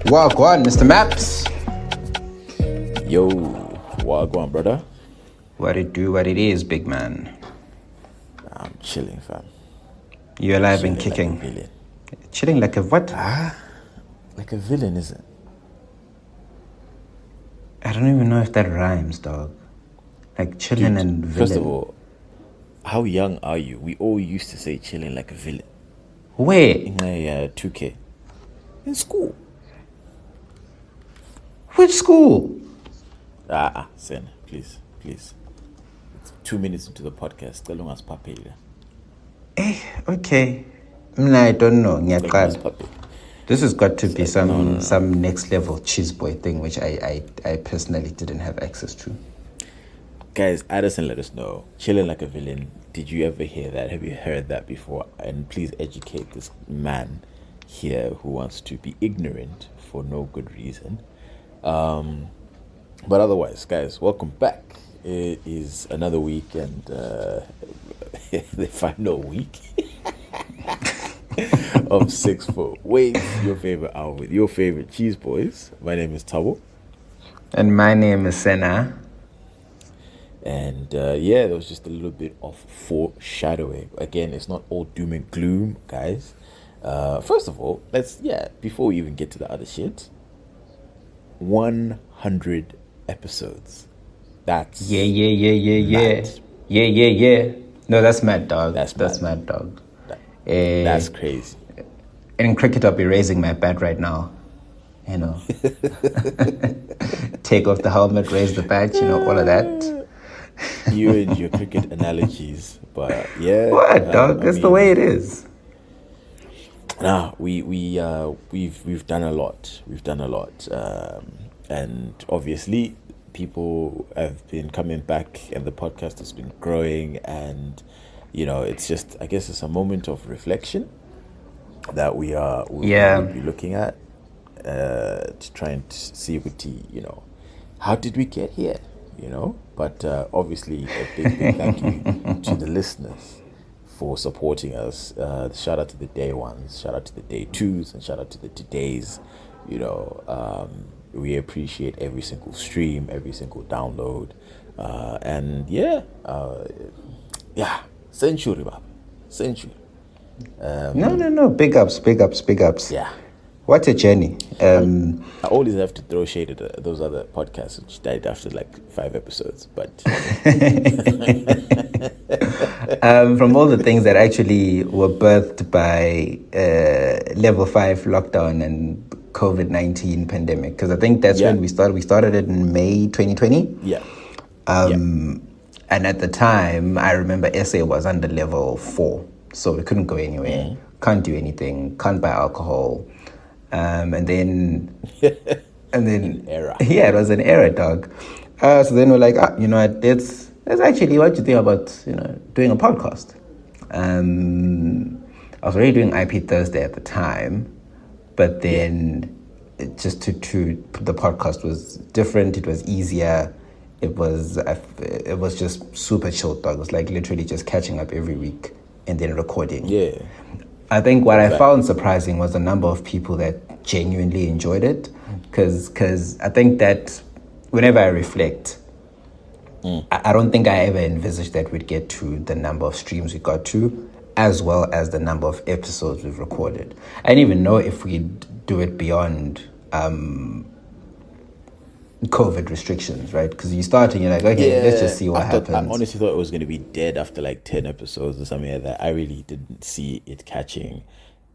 Wagwan, Mr. Maps. Yo, wagwan, brother. What it do, what it is, big man. I'm chilling, fam. You alive and kicking. Like a villain. Chilling like a what? Like a villain, is it? I don't even know if that rhymes, dog. Like chilling and villain. First of all, how young are you? We all used to say chilling like a villain. Where? In 2K. In school. Which school? Sen, please. It's 2 minutes into the podcast. The long as papi. Okay. I don't know. This has got to be some next level cheese boy thing, which I personally didn't have access to. Guys, Addison, let us know. Chilling like a villain. Did you ever hear that? Have you heard that before? And please educate this man here who wants to be ignorant for no good reason. But otherwise, guys, welcome back. It is another week and the final week of 6 Foot Wait, your favorite hour with your favorite cheese boys. My name is Tabo. And my name is Senna. And there was just a little bit of foreshadowing. Again, it's not all doom and gloom, guys. First of all, before we even get to the other shit, 100 episodes. That's Yeah. mad. Yeah. No, that's mad, dog. That's mad, dog. That's crazy. In cricket, I'll be raising my bat right now. You know, take off the helmet, raise the bat. You know, all of that. You and your cricket analogies, but yeah. What, dog? That's the way it is. Nah, we've done a lot. And obviously, people have been coming back, and the podcast has been growing. And it's just, I guess, it's a moment of reflection that we will be looking at to try and see how did we get here. But obviously a big thank you to the listeners for supporting us. Shout out to the day ones, shout out to the day twos, and shout out to the todays. We appreciate every single stream, every single download, century. No, big ups. Yeah. What a journey. I always have to throw shade at those other podcasts which died after like 5 episodes, but from all the things that actually were birthed by level 5 lockdown and COVID-19 pandemic, because I think that's when we started. We started it in May 2020. Yeah. And at the time, I remember SA was under level 4, so we couldn't go anywhere, can't do anything, can't buy alcohol. And then an era. Yeah, it was an era, dog. So then we're like, that's actually what you think about, doing a podcast. I was already doing IP Thursday at the time, but then just to the podcast was different. It was easier. It was just super chill, dog. It was like literally just catching up every week and then recording. Yeah. I think what I found surprising was the number of people that genuinely enjoyed it, because I think that whenever I reflect, I don't think I ever envisaged that we'd get to the number of streams we got to, as well as the number of episodes we've recorded. I didn't even know if we'd do it beyond COVID restrictions, right? Because you start and you're like, okay, let's just see what happens. I honestly thought it was going to be dead after like 10 episodes or something like that. I really didn't see it catching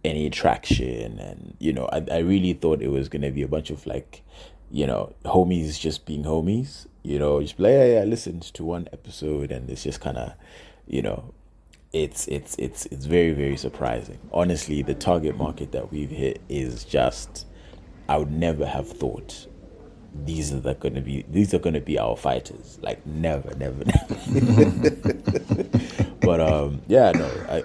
any traction. And, I really thought it was going to be a bunch of like, homies just being homies, just be like, I listened to one episode, and it's just kind of, it's very, very surprising. Honestly, the target market that we've hit is just, I would never have thought these are going to be our fighters. Like never. But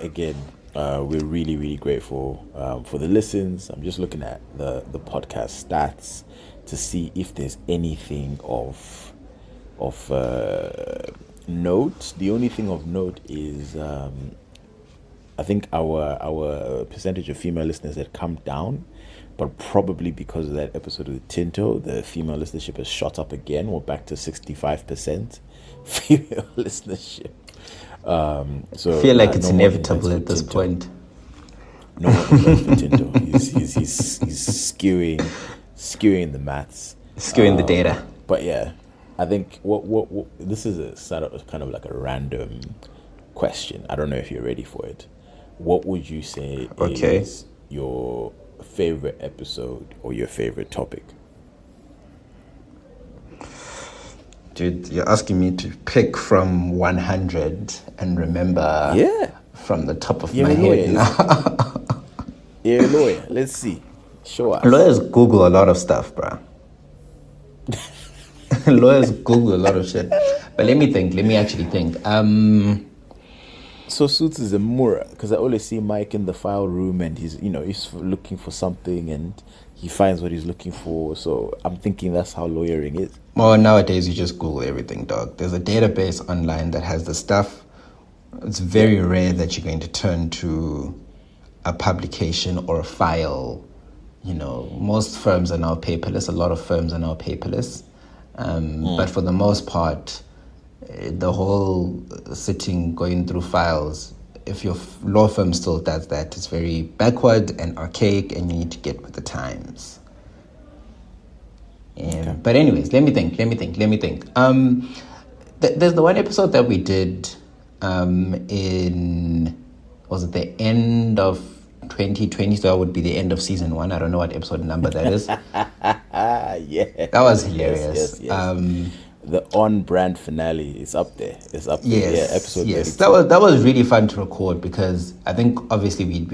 again, we're really, really grateful for the listens. I'm just looking at the podcast stats to see if there's anything of note. The only thing of note is I think our percentage of female listeners had come down but probably because of that episode with Tinto, the female listenership has shot up again. We're back to 65% female listenership. I feel like it's inevitable at this point. No more invites for Tinto. He's skewing the maths, skewing the data. But yeah, I think what this is a sort of kind of like a random question. I don't know if you're ready for it. What would you say is your favorite episode or your favorite topic? Dude, you're asking me to pick from 100 and remember from the top of my head now. You're a lawyer. Let's see. Show us. Lawyers Google a lot of stuff, bruh. Lawyers Google a lot of shit. But let me actually think. So Suits is a Mura, because I always see Mike in the file room and he's looking for something and he finds what he's looking for. So I'm thinking that's how lawyering is. Well, nowadays you just Google everything, dog. There's a database online that has the stuff. It's very rare that you're going to turn to a publication or a file. Most firms are now paperless. A lot of firms are now paperless. But for the most part, the whole sitting, going through files, if your law firm still does that, it's very backward and archaic and you need to get with the times. But anyways, let me think. There's the one episode that we did was it the end of 2020? So that would be the end of season 1. I don't know what episode number that is. Yeah, that was hilarious. Yes. The on-brand finale is up there. It's up there. Yes, yeah, episode. Yes, 32. That was really fun to record because I think obviously we'd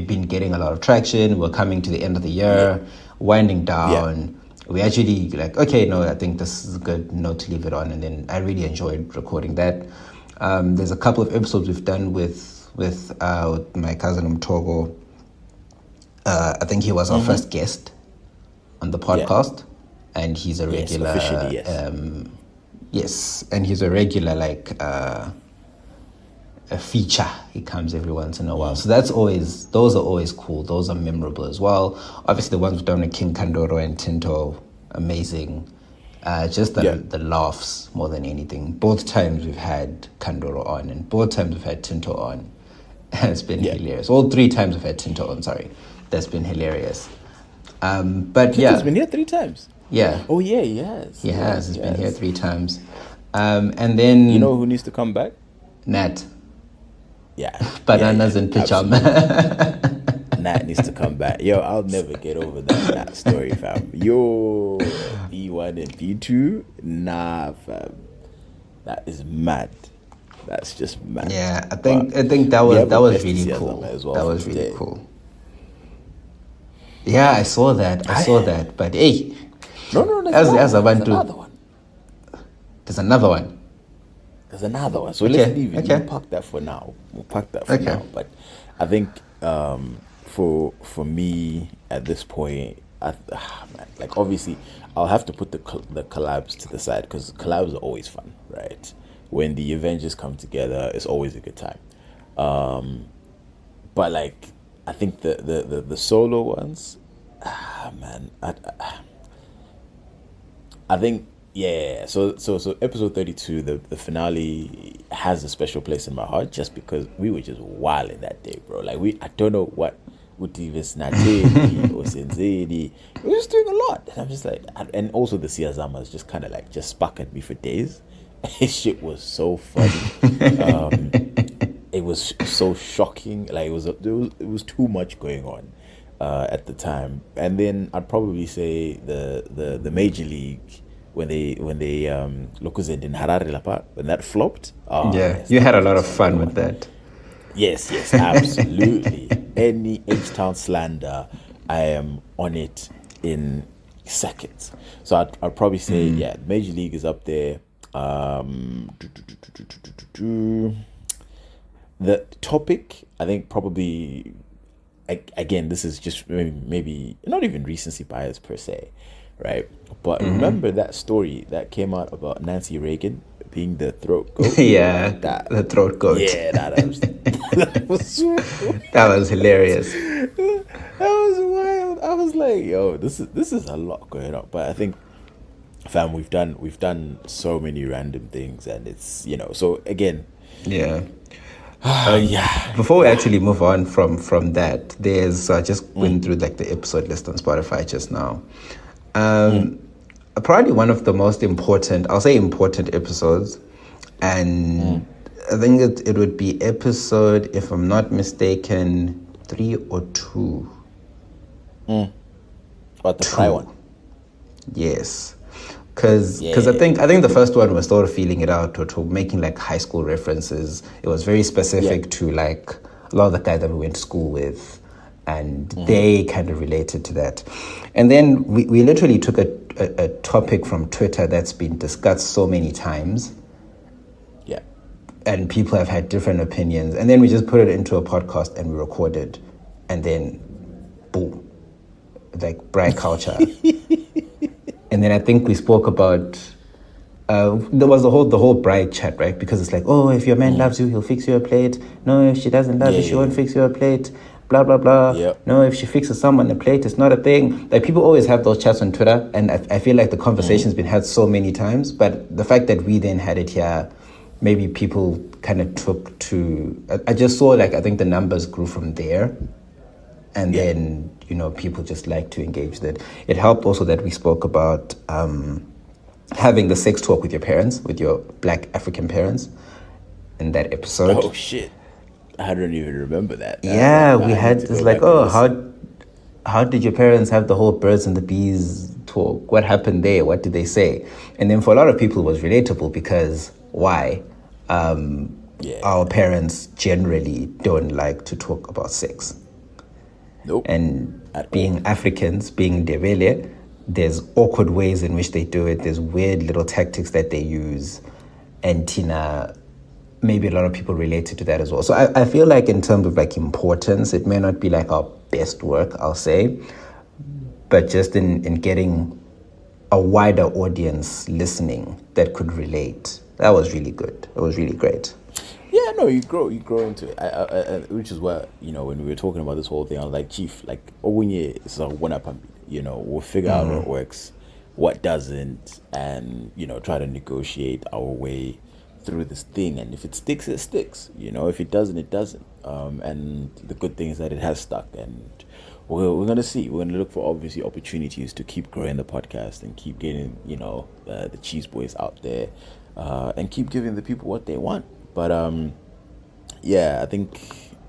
been getting a lot of traction. We're coming to the end of the year, winding down. Yeah. We actually I think this is a good note to leave it on. And then I really enjoyed recording that. There's a couple of episodes we've done with my cousin Umtogo. I think he was our first guest on the podcast, and he's a regular. Yes, officially, yes. Yes, and he's a regular a feature. He comes every once in a while, so those are always cool. Those are memorable as well. Obviously, the ones we've done with King Kandoro and Tinto, amazing. Just the laughs more than anything. Both times we've had Kandoro on, and both times we've had Tinto on. It's been hilarious. All 3 times we've had Tinto on. Sorry, that's been hilarious. But Tinto's been here 3 times. Yeah. Oh yeah, he has. He has. He's been here 3 times. And then you know who needs to come back? Nat. Yeah. Bananas and pajama. Nat needs to come back. Yo, I'll never get over that Nat story, fam. Yo, P1 and P2, nah, fam. That is mad. That's just mad. Yeah, I think that was really cool. Well that was really cool. Yeah, I saw that. But hey, no. There's another one. There's another one. There's another one. So let's leave it. We'll park that for now. But I think for me at this point, obviously I'll have to put the collabs to the side because collabs are always fun, right? When the Avengers come together, it's always a good time. But I think the solo ones, I think. Yeah, so episode 32, the finale has a special place in my heart just because we were just wilding that day, bro. I don't know what Utivis Nateri or Senzedi. We were just doing a lot. And I'm just and also the Siazamas just kind of just stuck at me for days. His shit was so funny. It was so shocking. It was too much going on at the time. And then I'd probably say the Major League. When they Lokuzend in Harare Lapa, when that flopped. You had a lot of fun with that. Yes, absolutely. Any H-Town slander, I am on it in seconds. So I'd probably say, Major League is up there. The topic, I think probably, again, this is just maybe not even recency bias per se. Right, but remember that story that came out about Nancy Reagan being the throat goat. Yeah, That the throat goat. yeah, that was That was hilarious. that was wild. I was like, yo, this is a lot going on. But I think, fam, we've done so many random things, and it's so again, Yeah. yeah, Before we actually move on from that, there's just went through like the episode list on Spotify just now. Probably one of the most important, I'll say important episodes, and I think it would be episode, if I'm not mistaken, 3 or 2. but the Fry one. Yes, because I think the first one was sort of feeling it out or making like high school references. It was very specific to like a lot of the guys that we went to school with, and they kind of related to that. And then we literally took a topic from Twitter that's been discussed so many times, Yeah. and people have had different opinions, and then we just put it into a podcast and we recorded, and then boom, like bright culture. And then I think we spoke about there was the whole bride chat, right? Because it's like, oh, if your man loves you, he'll fix you a plate. No, if she doesn't love you, she won't fix you a plate. Blah blah blah. Yep. No, if she fixes someone a plate, it's not a thing. Like people always have those chats on Twitter, and I feel like the conversation's been had so many times. But the fact that we then had it here, maybe people kind of took to. I just saw like I think the numbers grew from there. And then, people just like to engage that. It helped also that we spoke about having the sex talk with your parents, with your Black African parents in that episode. Oh, shit. I don't even remember that. Yeah, we had this like, how did your parents have the whole birds and the bees talk? What happened there? What did they say? And then for a lot of people it was relatable because why? Our parents generally don't like to talk about sex. Nope. And being Africans, being Ndebele, there's awkward ways in which they do it. There's weird little tactics that they use. And Tina, maybe a lot of people related to that as well. So I feel like in terms of like importance, it may not be like our best work, I'll say. But just in getting a wider audience listening that could relate, that was really good. It was really great. Yeah, no, you grow into it. I, which is why when we were talking about this whole thing, I was like, Chief, like, we'll figure out what works, what doesn't, and try to negotiate our way through this thing. And if it sticks, it sticks. If it doesn't, it doesn't. And the good thing is that it has stuck, and we're gonna see. We're gonna look for obviously opportunities to keep growing the podcast and keep getting the Cheese Boys out there, and keep giving the people what they want. But I think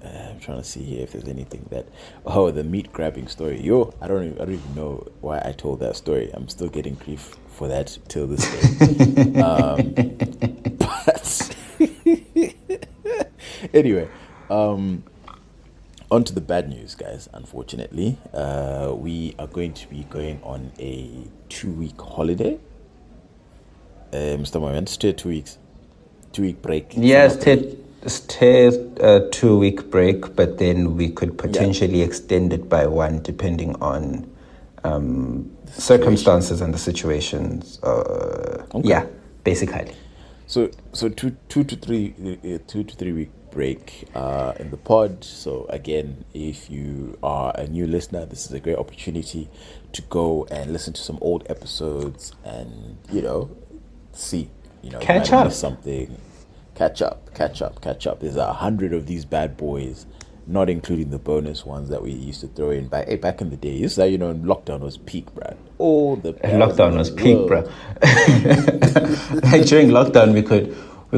I'm trying to see here if there's anything that the meat grabbing story. I don't even know why I told that story. I'm still getting grief for that till this day. But anyway, on to the bad news, guys. Unfortunately, we are going to be going on a 2-week holiday. Mr. Moment, stay 2 weeks. 2-week break. Yes, stay a 2-week break, but then we could potentially extend it by 1 depending on circumstances and the situations. Yeah, basically. So 2 to 3 week break in the pod. So again, if you are a new listener, this is a great opportunity to go and listen to some old episodes and see. Catch you might up. miss something. Catch up. There's 100 of these bad boys, not including the bonus ones that we used to throw in back in the day. You say, lockdown was peak, bruh. Lockdown was peak, bruh. Like during lockdown, we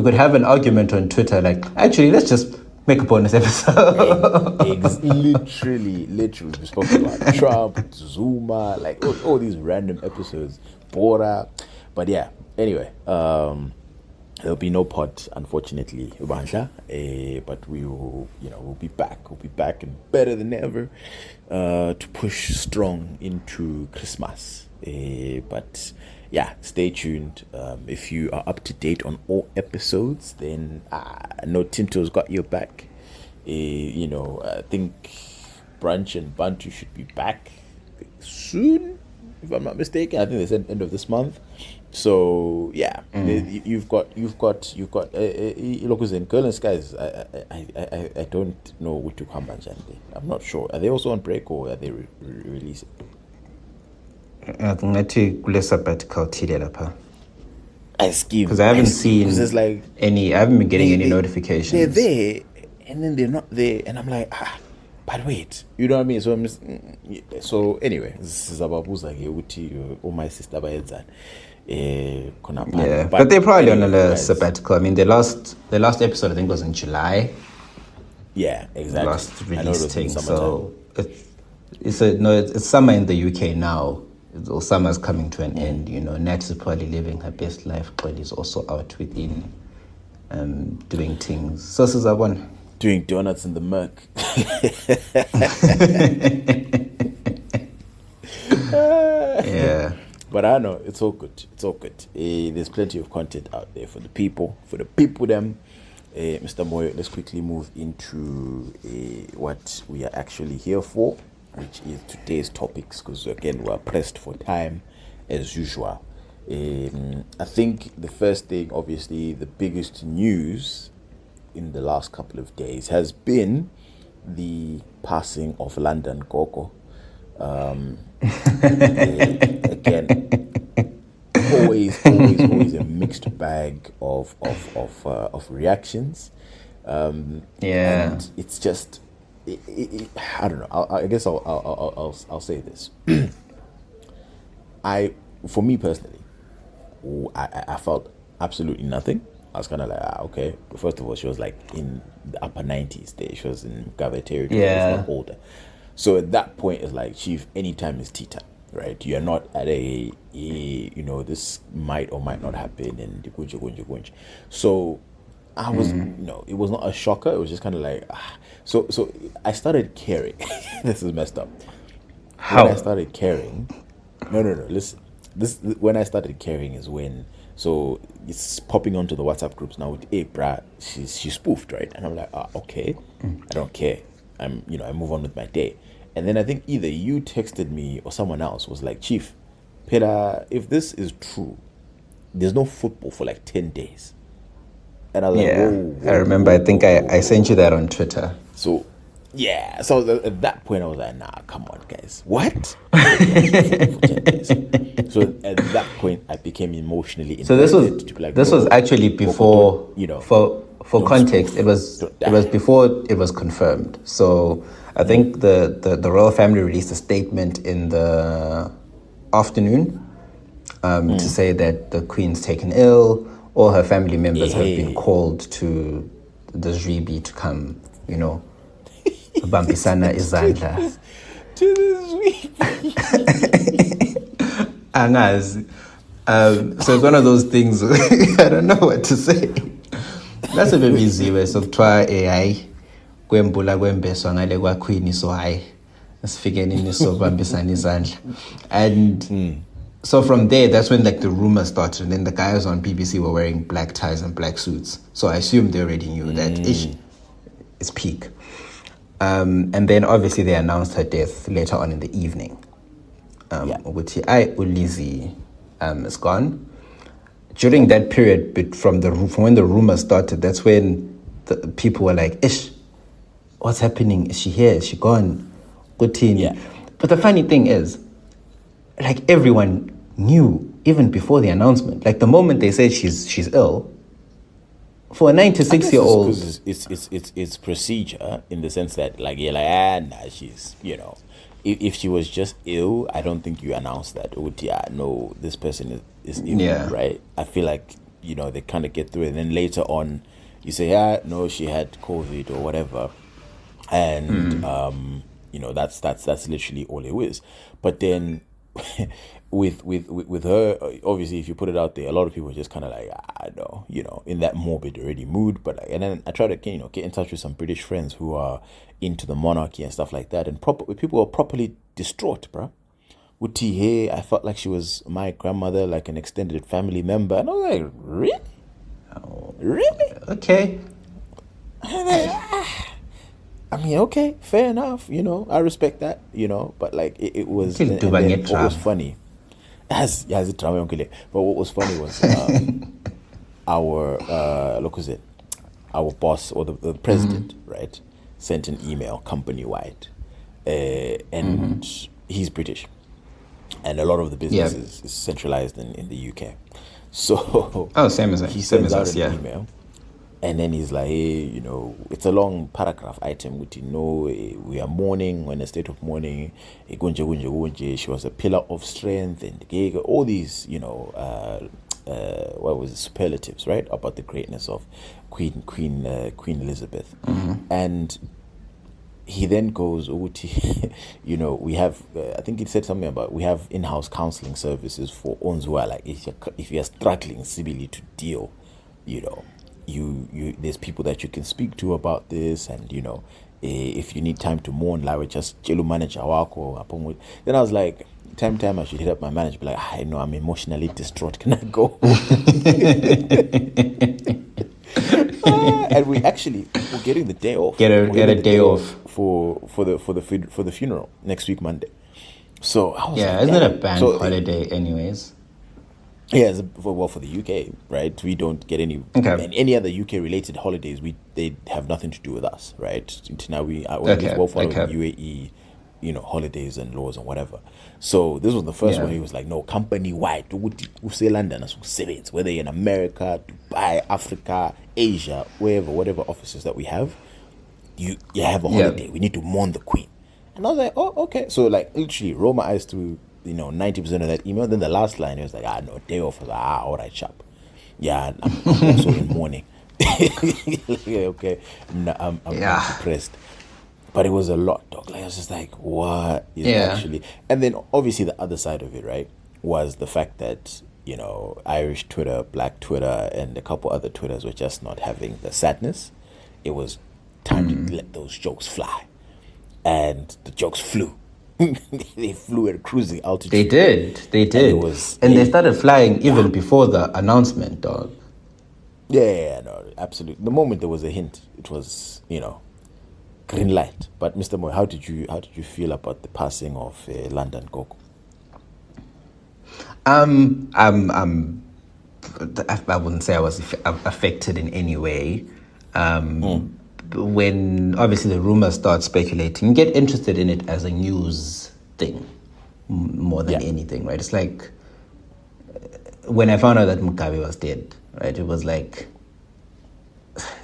could have an argument on Twitter, like, actually, let's just make a bonus episode. Literally, we spoke about Trump, Zuma, like all these random episodes, Bora. But yeah, anyway, there'll be no pod, unfortunately, but we will, we'll be back. We'll be back and better than ever to push strong into Christmas. But yeah, stay tuned. If you are up to date on all episodes, then I know Tinto's got your back. I think Brunch and Bantu should be back soon, if I'm not mistaken. I think they said end of this month. So yeah, you've got look, in Girl in Skies. I don't know what to come back. I'm not sure. Are they also on break or are they releasing? I think ngathi kule sabbatical thile lapha. I scheme Because I haven't seen because it's like any. I haven't been getting any notifications. They're there, and then they're not there, and I'm like, but wait, you know what I mean? So I'm just, so anyway, this is about who's like oh my sister by that. Yeah, but they're probably on a sabbatical. I mean, the last episode I think was in July. Yeah, exactly. Last release thing. So it's summer in the UK now. Summer's coming to an end. You know, Nat is probably living her best life. But is also out within, doing things. So one doing donuts in the mug. Yeah. But I know it's all good. It's all good. There's plenty of content out there for the people. Them. Mr. Moyo, let's quickly move into what we are actually here for, which is today's topics, because again we're pressed for time as usual. I think the first thing, obviously the biggest news in the last couple of days has been the passing of London Gogo. Again, always a mixed bag of reactions. And it's just, I don't know. I guess I'll say this. For me personally, I felt absolutely nothing. I was kind of like, okay. First of all, she was like in the upper 90s there. She was in Gave territory, if not older. So at that point, it's like, Chief, anytime is tea time, right? You're not at this might or might not happen, and so I was, it was not a shocker. It was just kind of like, So I started caring. This is messed up. How? When I started caring, no, listen. When I started caring is when, so it's popping onto the WhatsApp groups now with, hey, brah, she's spoofed, right? And I'm like, okay, I don't care. I move on with my day. And then I think either you texted me or someone else was like, Chief, Peter, if this is true, there's no football for like 10 days. And I was like, whoa, I remember. I think I sent you that on Twitter. So, yeah. So at that point, I was like, nah, come on, guys. What? So at that point, I became emotionally invested. So this was actually before, for context, it was before it was confirmed. So I think the royal family released a statement in the afternoon to say that the Queen's taken ill. All her family members have been called to the Zwibi to come, Bambisana Izandla. To the Zwibi. Angazi. So it's one of those things, I don't know what to say. That's a bit easy. So try AI. Kwembula kwembeswa ngale kwa Queen so high. Asifike nini so Bambisana Izandla. And so from there, that's when like the rumors started, and then the guys on BBC were wearing black ties and black suits. So I assumed they already knew that it's peak. And then obviously they announced her death later on in the evening. Which Ulizi is gone. During that period, from when the rumors started, that's when the people were like, "Ish, what's happening? Is she here? Is she gone? Good team." Yeah. But the funny thing is, like everyone knew even before the announcement. Like the moment they said she's ill, for a 96-year-old, it's procedure in the sense that she's if she was just ill, I don't think you announce that. No, this person is ill, right? I feel like they kind of get through it, and then later on, you say, no, she had COVID or whatever, and that's literally all it is. But then. with her, obviously, if you put it out there, a lot of people are just kind of like, in that morbid already mood. But and then I try to get in touch with some British friends who are into the monarchy and stuff like that, and people are properly distraught, bro. Uti, hey, I felt like she was my grandmother, like an extended family member, and I was like, really? Really? Okay. I mean, okay, fair enough. I respect that. But like it was, and then what was funny. has it drama yonkile. But what was funny was our look was it our boss or the president, right, sent an email company wide, and he's British, and a lot of the business Yeah. is centralized in the UK. So Oh, same as he same sends as out us. an Yeah. email, and then he's like, hey, it's a long paragraph item, which we are mourning, we're in a state of mourning. Gunje, gunje, gunje. She was a pillar of strength, and all these, what was it, superlatives, right, about the greatness of Queen Elizabeth. And he then goes, Uti, we have, I think he said something about we have in-house counseling services for Onzua. Like if you're struggling civilly to deal, you there's people that you can speak to about this, and if you need time to mourn, like just chelu manager wako. Then I was like, time I should hit up my manager, be like, I know I'm emotionally distraught. Can I go? And we're getting the day off. Get We're a getting the day off. for the funeral next week Monday. So I was Yeah, like, isn't it a damn. bank So, holiday anyways? yeah, for the UK, right? We don't get any Okay. any other UK related holidays. They have nothing to do with us, right? Until now we Okay, well follow okay. UAE, holidays and laws and whatever. So this was the first Yeah. one. He was like, no, company wide. We say London as whether you're in America, Dubai, Africa, Asia, whatever offices that we have, you have a Yeah. holiday. We need to mourn the Queen. And I was like, oh, okay. So like literally roll my eyes through 90% of that email. Then the last line, it was like, no, day off. I was like, all right, chap. Yeah, I'm also in mourning. Yeah, okay. I'm Yeah. depressed. But it was a lot, dog. Like I was just like, what is Yeah. actually? And then obviously the other side of it, right, was the fact that Irish Twitter, Black Twitter, and a couple other Twitters were just not having the sadness. It was time to let those jokes fly, and the jokes flew. They flew at cruising altitude. They did. And they started flying even before the announcement, dog. Yeah, no, absolutely. The moment there was a hint, it was green light. But Mr. Moy, how did you feel about the passing of London Gogo? I wouldn't say I was affected in any way. When obviously the rumors start speculating, you get interested in it as a news thing more than anything, right? It's like when I found out that Mugabe was dead, right? It was like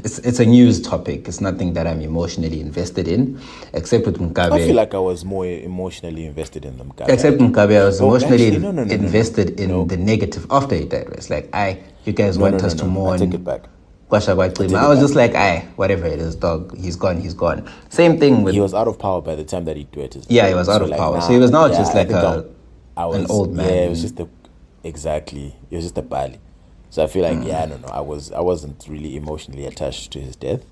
it's a news topic. It's nothing that I'm emotionally invested in, except with Mugabe. I feel like I was more emotionally invested in the Mugabe. Except Mugabe, I was emotionally no, invested in the negative after he died. It's like, you guys want us to mourn. I take it back. I was just like, whatever it is, dog. He's gone. Same thing with. He was out of power by the time that he tweeted. Yeah, he was out of power. So he was now just like an old man. Yeah, it was just exactly. It was just a bally. So I feel like I don't know. I wasn't really emotionally attached to his death.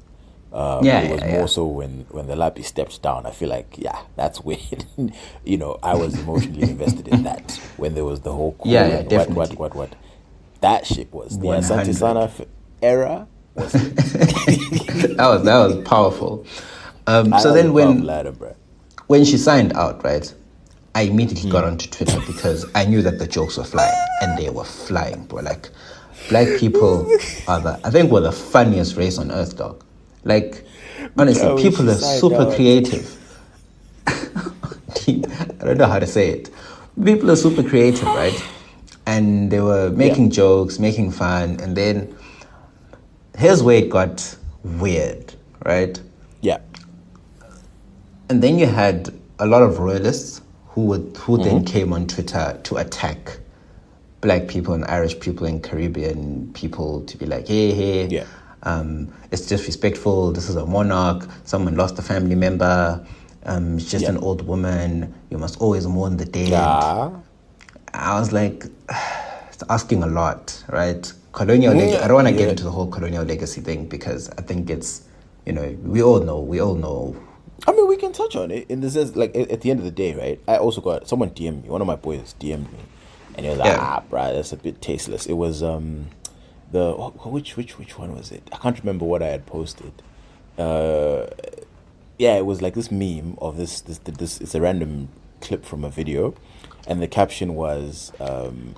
It was more so when the Lappy stepped down. I feel like that's weird. I was emotionally invested in that when there was the whole coup and definitely. what. That shit was the Asante Sana era. that was powerful. So then when she signed out, right, I immediately got onto Twitter because I knew that the jokes were flying, and they were flying, bro. Like, black people we're the funniest race on earth, dog. Like, honestly, people are super creative. I don't know how to say it. People are super creative, right? And they were making jokes, making fun, and then here's where it got weird, right? Yeah. And then you had a lot of royalists who then came on Twitter to attack black people and Irish people and Caribbean people, to be like, hey, it's disrespectful. This is a monarch. Someone lost a family member. It's just an old woman. You must always mourn the dead. Yeah. I was like, it's asking a lot, right? Colonial legacy. I don't want to get into the whole colonial legacy thing because I think it's, we all know. I mean, we can touch on it in the sense, like, at the end of the day, right? I also got someone DM me. One of my boys DM'd me, and he was like, bruh, that's a bit tasteless. It was which one was it? I can't remember what I had posted. It was like this meme of this. It's a random clip from a video, and the caption was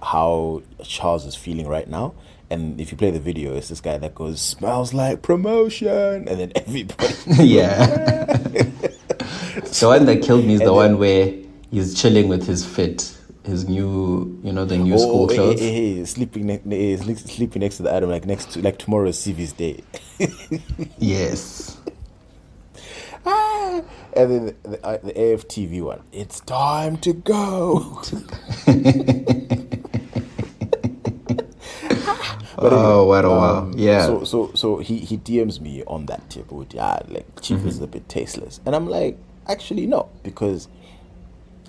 how Charles is feeling right now. And if you play the video, it's this guy that goes, "Smells like promotion," and then everybody. Yeah. The one that killed me is the one where he's chilling with his his new, the new school clothes. Sleeping next to the Adam, like tomorrow's CV's day. Yes. And then the AFTV one. It's time to go. But anyway, what a wow. Yeah. So he DMs me on that tip. Chief is a bit tasteless, and I'm like, actually no, because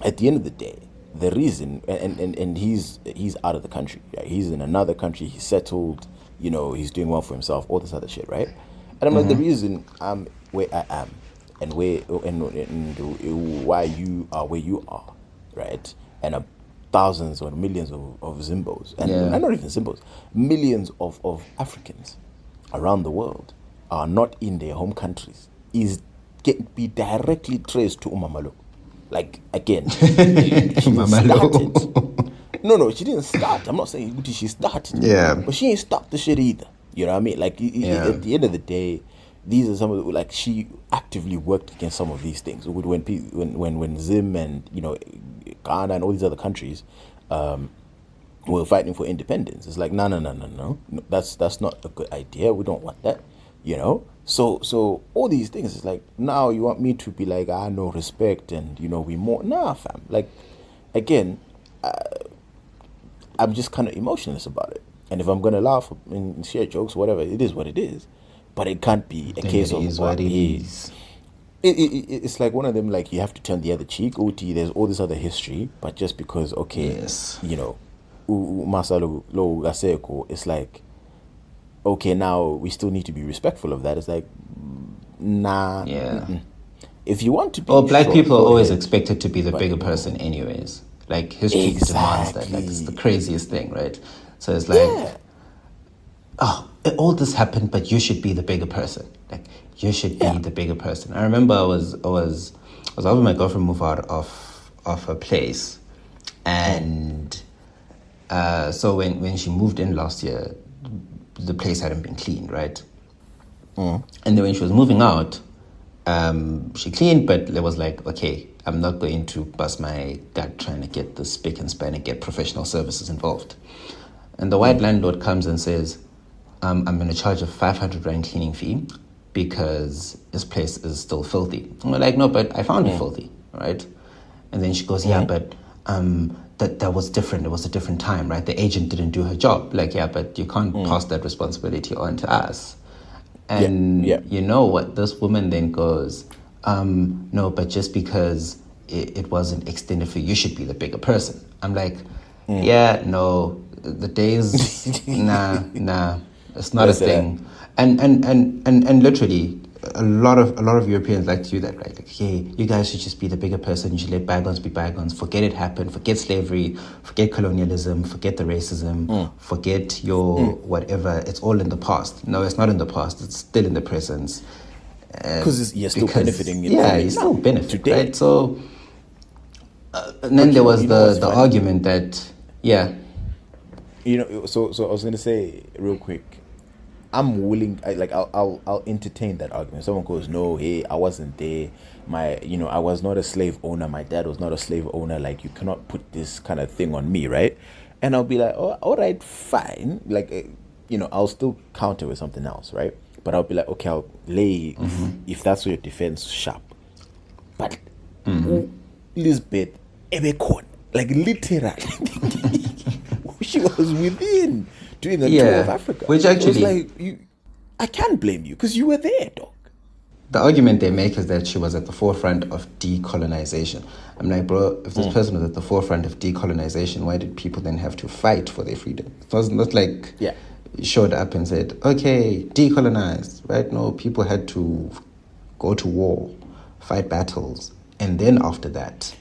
at the end of the day, the reason, and he's out of the country. Right? He's in another country. He's settled. He's doing well for himself. All this other shit, right? And I'm like, the reason I'm where I am, and why you are where you are, right? And thousands or millions of Zimbos, and not even Zimbos, millions of Africans around the world are not in their home countries, be directly traced to Umamalo. Like, again, she didn't start it. No, she didn't start. I'm not saying she started. Yeah. But she ain't stopped the shit either. You know what I mean? Like, at the end of the day, these are some of the, like, she actively worked against some of these things. When Zim and, Ghana and all these other countries were fighting for independence. It's like, no. That's not a good idea. We don't want that, So all these things, it's like, now you want me to be like, no respect and, we more. Nah, fam. Like, again, I'm just kind of emotionless about it. And if I'm going to laugh and share jokes, whatever, it is what it is. But it can't be a case of what it is. It's like one of them, like, you have to turn the other cheek. Uti, there's all this other history, but just because, Masalo Lo Gaseko, it's like, okay, now we still need to be respectful of that. It's like, nah. Yeah. If you want to be. Well, black people are always expected to be the bigger person, anyways. Like, history demands that. Like, it's the craziest thing, right? So it's like, all this happened, but you should be the bigger person. Like, you should be the bigger person. I remember I was helping my girlfriend move out of her place, and so when she moved in last year, the place hadn't been cleaned, right? And then when she was moving out, she cleaned, but it was like, okay, I'm not going to bust my gut trying to get the spick and span and get professional services involved. And the white landlord comes and says, I'm going to charge a 500 Rand cleaning fee because this place is still filthy. And we're like, no, but I found it filthy, right? And then she goes, but that was different. It was a different time, right? The agent didn't do her job. Like, but you can't pass that responsibility on to us. And you know what? This woman then goes, no, but just because it wasn't extended for you should be the bigger person. I'm like, no, the days, nah, it's not a thing. And literally, a lot of Europeans like to do that, right? Like, hey, you guys should just be the bigger person. You should let bygones be bygones. Forget it happened. Forget slavery. Forget colonialism. Forget the racism. Forget your whatever. It's all in the past. No, it's not in the past. It's still in the present. Because you're still benefiting. You still benefit today. Right? So, and then there was the argument that, So I was gonna say real quick, I'm willing. I'll entertain that argument. Someone goes, no, hey, I wasn't there. I was not a slave owner. My dad was not a slave owner. Like, you cannot put this kind of thing on me, right? And I'll be like, oh, all right, fine. Like, I'll still counter with something else, right? But I'll be like, okay, I'll lay if that's your defense sharp. But Lisbeth Ebekon, like, literally, she was within doing a tour of Africa. Which actually, like, I can't blame you because you were there, dog. The argument they make is that she was at the forefront of decolonization. I'm like, bro, if this person was at the forefront of decolonization, why did people then have to fight for their freedom? It wasn't like showed up and said, okay, decolonize, right? No, people had to go to war, fight battles, and then after that,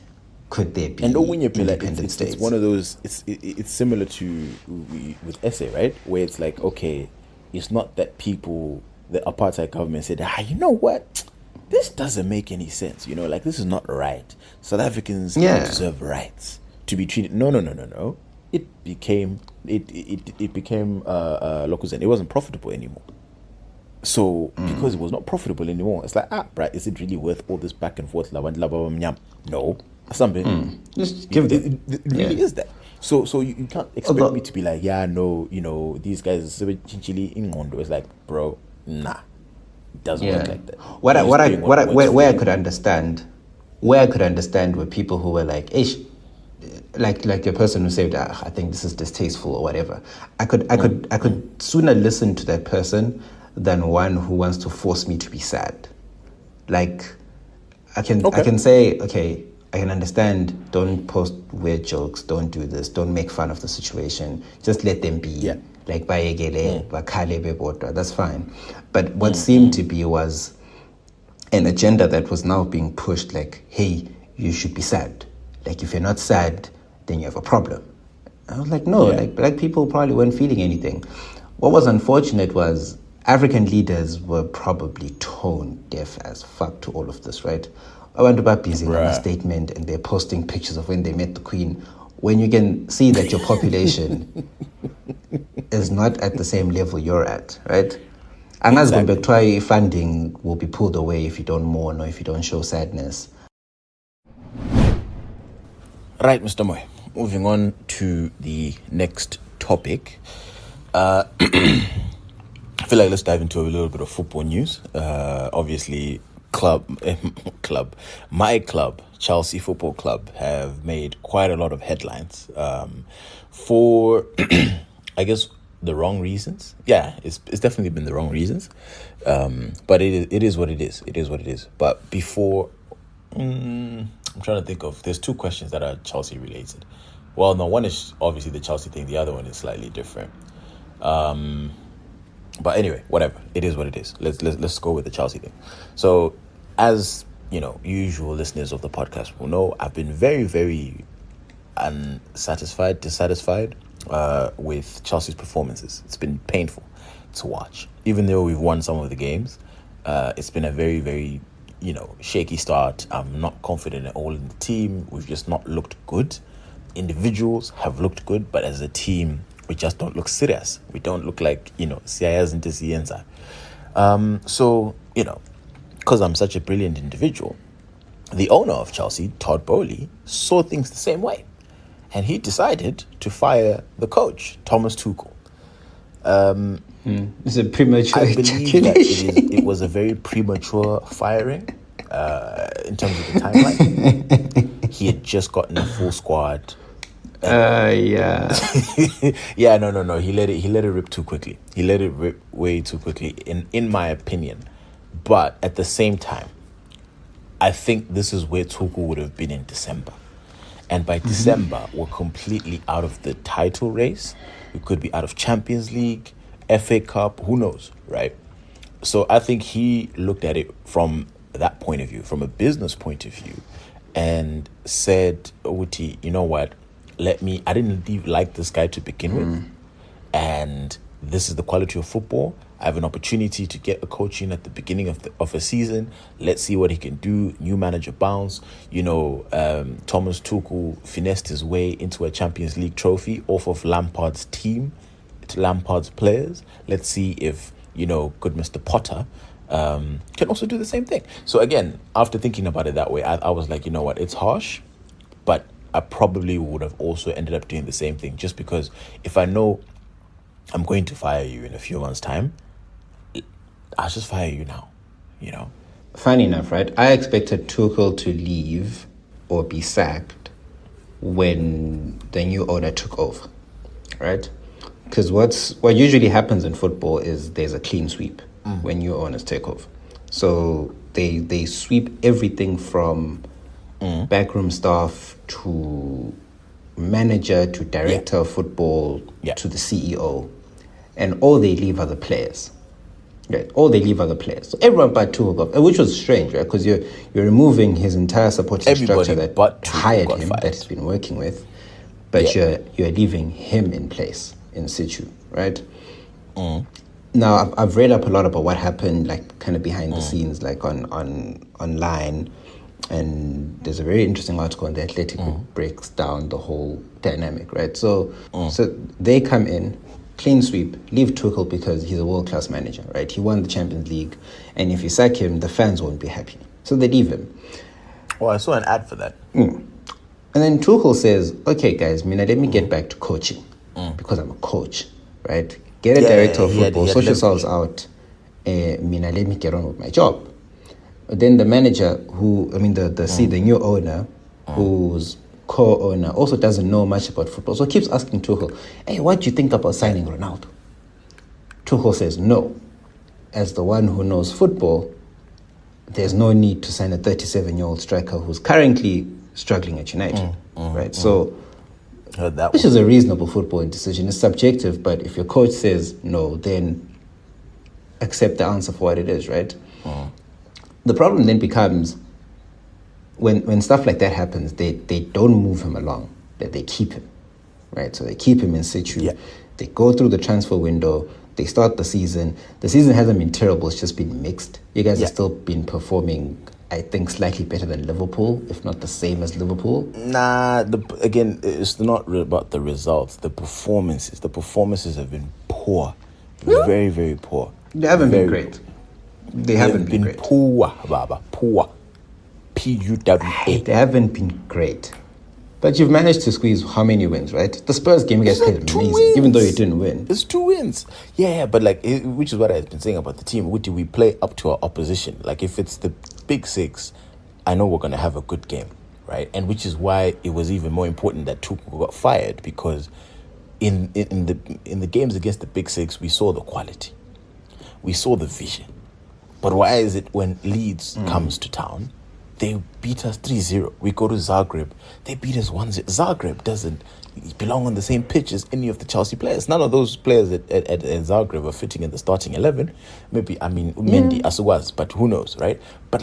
could there be independent states? It's one of those. It's similar to with essay, right? Where it's like, okay, it's not that people, the apartheid government said, you know what, this doesn't make any sense. Like, this is not right. South Africans deserve rights. to be treated. No. It became Lokuzen. It wasn't profitable anymore. So because it was not profitable anymore, it's like, right, is it really worth all this back and forth? No, something. Just give them. It really is that. So you can't expect me to be like, no, these guys are chinchili in Ngondo. It's like, bro, nah, it doesn't work like that. Where I could understand, were people who were like, ish, like the person who said, I think this is distasteful or whatever. I could sooner listen to that person than one who wants to force me to be sad. Like, I can say, okay, I can understand, don't post weird jokes, don't do this, don't make fun of the situation, just let them be. Yeah. Like, that's fine. But what seemed to be was an agenda that was now being pushed, like, hey, you should be sad. Like, if you're not sad, then you have a problem. I was like, no, like, black people probably weren't feeling anything. What was unfortunate was African leaders were probably tone deaf as fuck to all of this, right? I went about busy on a statement and they're posting pictures of when they met the Queen, when you can see that your population is not at the same level you're at, right? And as exactly. Funding will be pulled away if you don't mourn or if you don't show sadness. Right, Mr. Moy. Moving on to the next topic. I feel like let's dive into a little bit of football news. Obviously, my club, Chelsea Football Club, have made quite a lot of headlines for, I guess, the wrong reasons. Yeah, it's definitely been the wrong reasons. But it is what it is. It is what it is. But before, I'm trying to think of, there's two questions that are Chelsea related. Well, no, one is obviously the Chelsea thing. The other one is slightly different. But anyway, whatever. It is what it is. Let's go with the Chelsea thing. So, as you know, usual listeners of the podcast will know, I've been very, very dissatisfied with Chelsea's performances. It's been painful to watch. Even though we've won some of the games, it's been a very, very, shaky start. I'm not confident at all in the team. We've just not looked good. Individuals have looked good, but as a team, we just don't look serious. We don't look like, CIS into Cienza. So, because I'm such a brilliant individual, the owner of Chelsea, Todd Bowley, saw things the same way. And he decided to fire the coach, Thomas Tuchel. It's a premature I believe that it was a very premature firing in terms of the timeline. He had just gotten a full squad. Yeah. Yeah, no. He let it rip too quickly. He let it rip way too quickly, in my opinion. But at the same time, I think this is where Tuchel would have been in December. And by December, we're completely out of the title race. We could be out of Champions League, FA Cup, who knows, right? So I think he looked at it from that point of view, from a business point of view, and said, Uti, you know what? I didn't like this guy to begin with. And this is the quality of football. I have an opportunity to get a coach in at the beginning of a season. Let's see what he can do. New manager bounce. Thomas Tuchel finessed his way into a Champions League trophy off of Lampard's team, to Lampard's players. Let's see if, good Mr. Potter can also do the same thing. So again, after thinking about it that way, I was like, you know what, it's harsh, but I probably would have also ended up doing the same thing, just because if I know I'm going to fire you in a few months' time, I'll just fire you now, Funny enough, right? I expected Tuchel to leave or be sacked when the new owner took over, right? Because what usually happens in football is there's a clean sweep when new owners take over. So they sweep everything from backroom staff to manager to director of football to the CEO, and all they leave are the players. Right, all they leave are the players. So everyone but Tuchel, which was strange, right? Because you're removing his entire supporting structure that hired him, that he's been working with, but you're leaving him in place in situ, right? Now I've read up a lot about what happened, like kind of behind the scenes, like on online. And there's a very interesting article in The Athletic that breaks down the whole dynamic, right? So they come in, clean sweep, leave Tuchel because he's a world-class manager, right? He won the Champions League, and if you sack him, the fans won't be happy. So they leave him. Oh, I saw an ad for that. And then Tuchel says, okay, guys, let me get back to coaching because I'm a coach, right? Get a director of football, sort yourselves out. Let me get on with my job. But then the manager the new owner, who's co-owner, also doesn't know much about football. So keeps asking Tuchel, hey, what do you think about signing Ronaldo? Tuchel says, no. As the one who knows football, there's no need to sign a 37-year-old striker who's currently struggling at United, right? So, which is a reasonable footballing decision. It's subjective, but if your coach says no, then accept the answer for what it is, right? The problem then becomes when stuff like that happens, they don't move him along, they keep him, right? So they keep him in situ. Yeah. They go through the transfer window. They start the season. The season hasn't been terrible. It's just been mixed. You guys have still been performing, I think, slightly better than Liverpool, if not the same as Liverpool. Nah, again, it's not about the results. The performances have been poor. Very, very poor. They haven't been great. They haven't been great. Poor, Baba. Poor. P-U-W-A. They haven't been great. But you've managed to squeeze how many wins, right? The Spurs game, you guys played amazing, even though you didn't win. It's 2 wins. Yeah, but which is what I've been saying about the team. What do we play up to our opposition? Like, if it's the Big Six, I know we're going to have a good game, right? And which is why it was even more important that Tuchel got fired, because in the games against the Big Six, we saw the quality. We saw the vision. But why is it when Leeds comes to town, they beat us 3-0. We go to Zagreb. They beat us 1-0. Zagreb doesn't belong on the same pitch as any of the Chelsea players. None of those players at Zagreb are fitting in the starting 11. Maybe, Mendy, Asuaz, but who knows, right? But,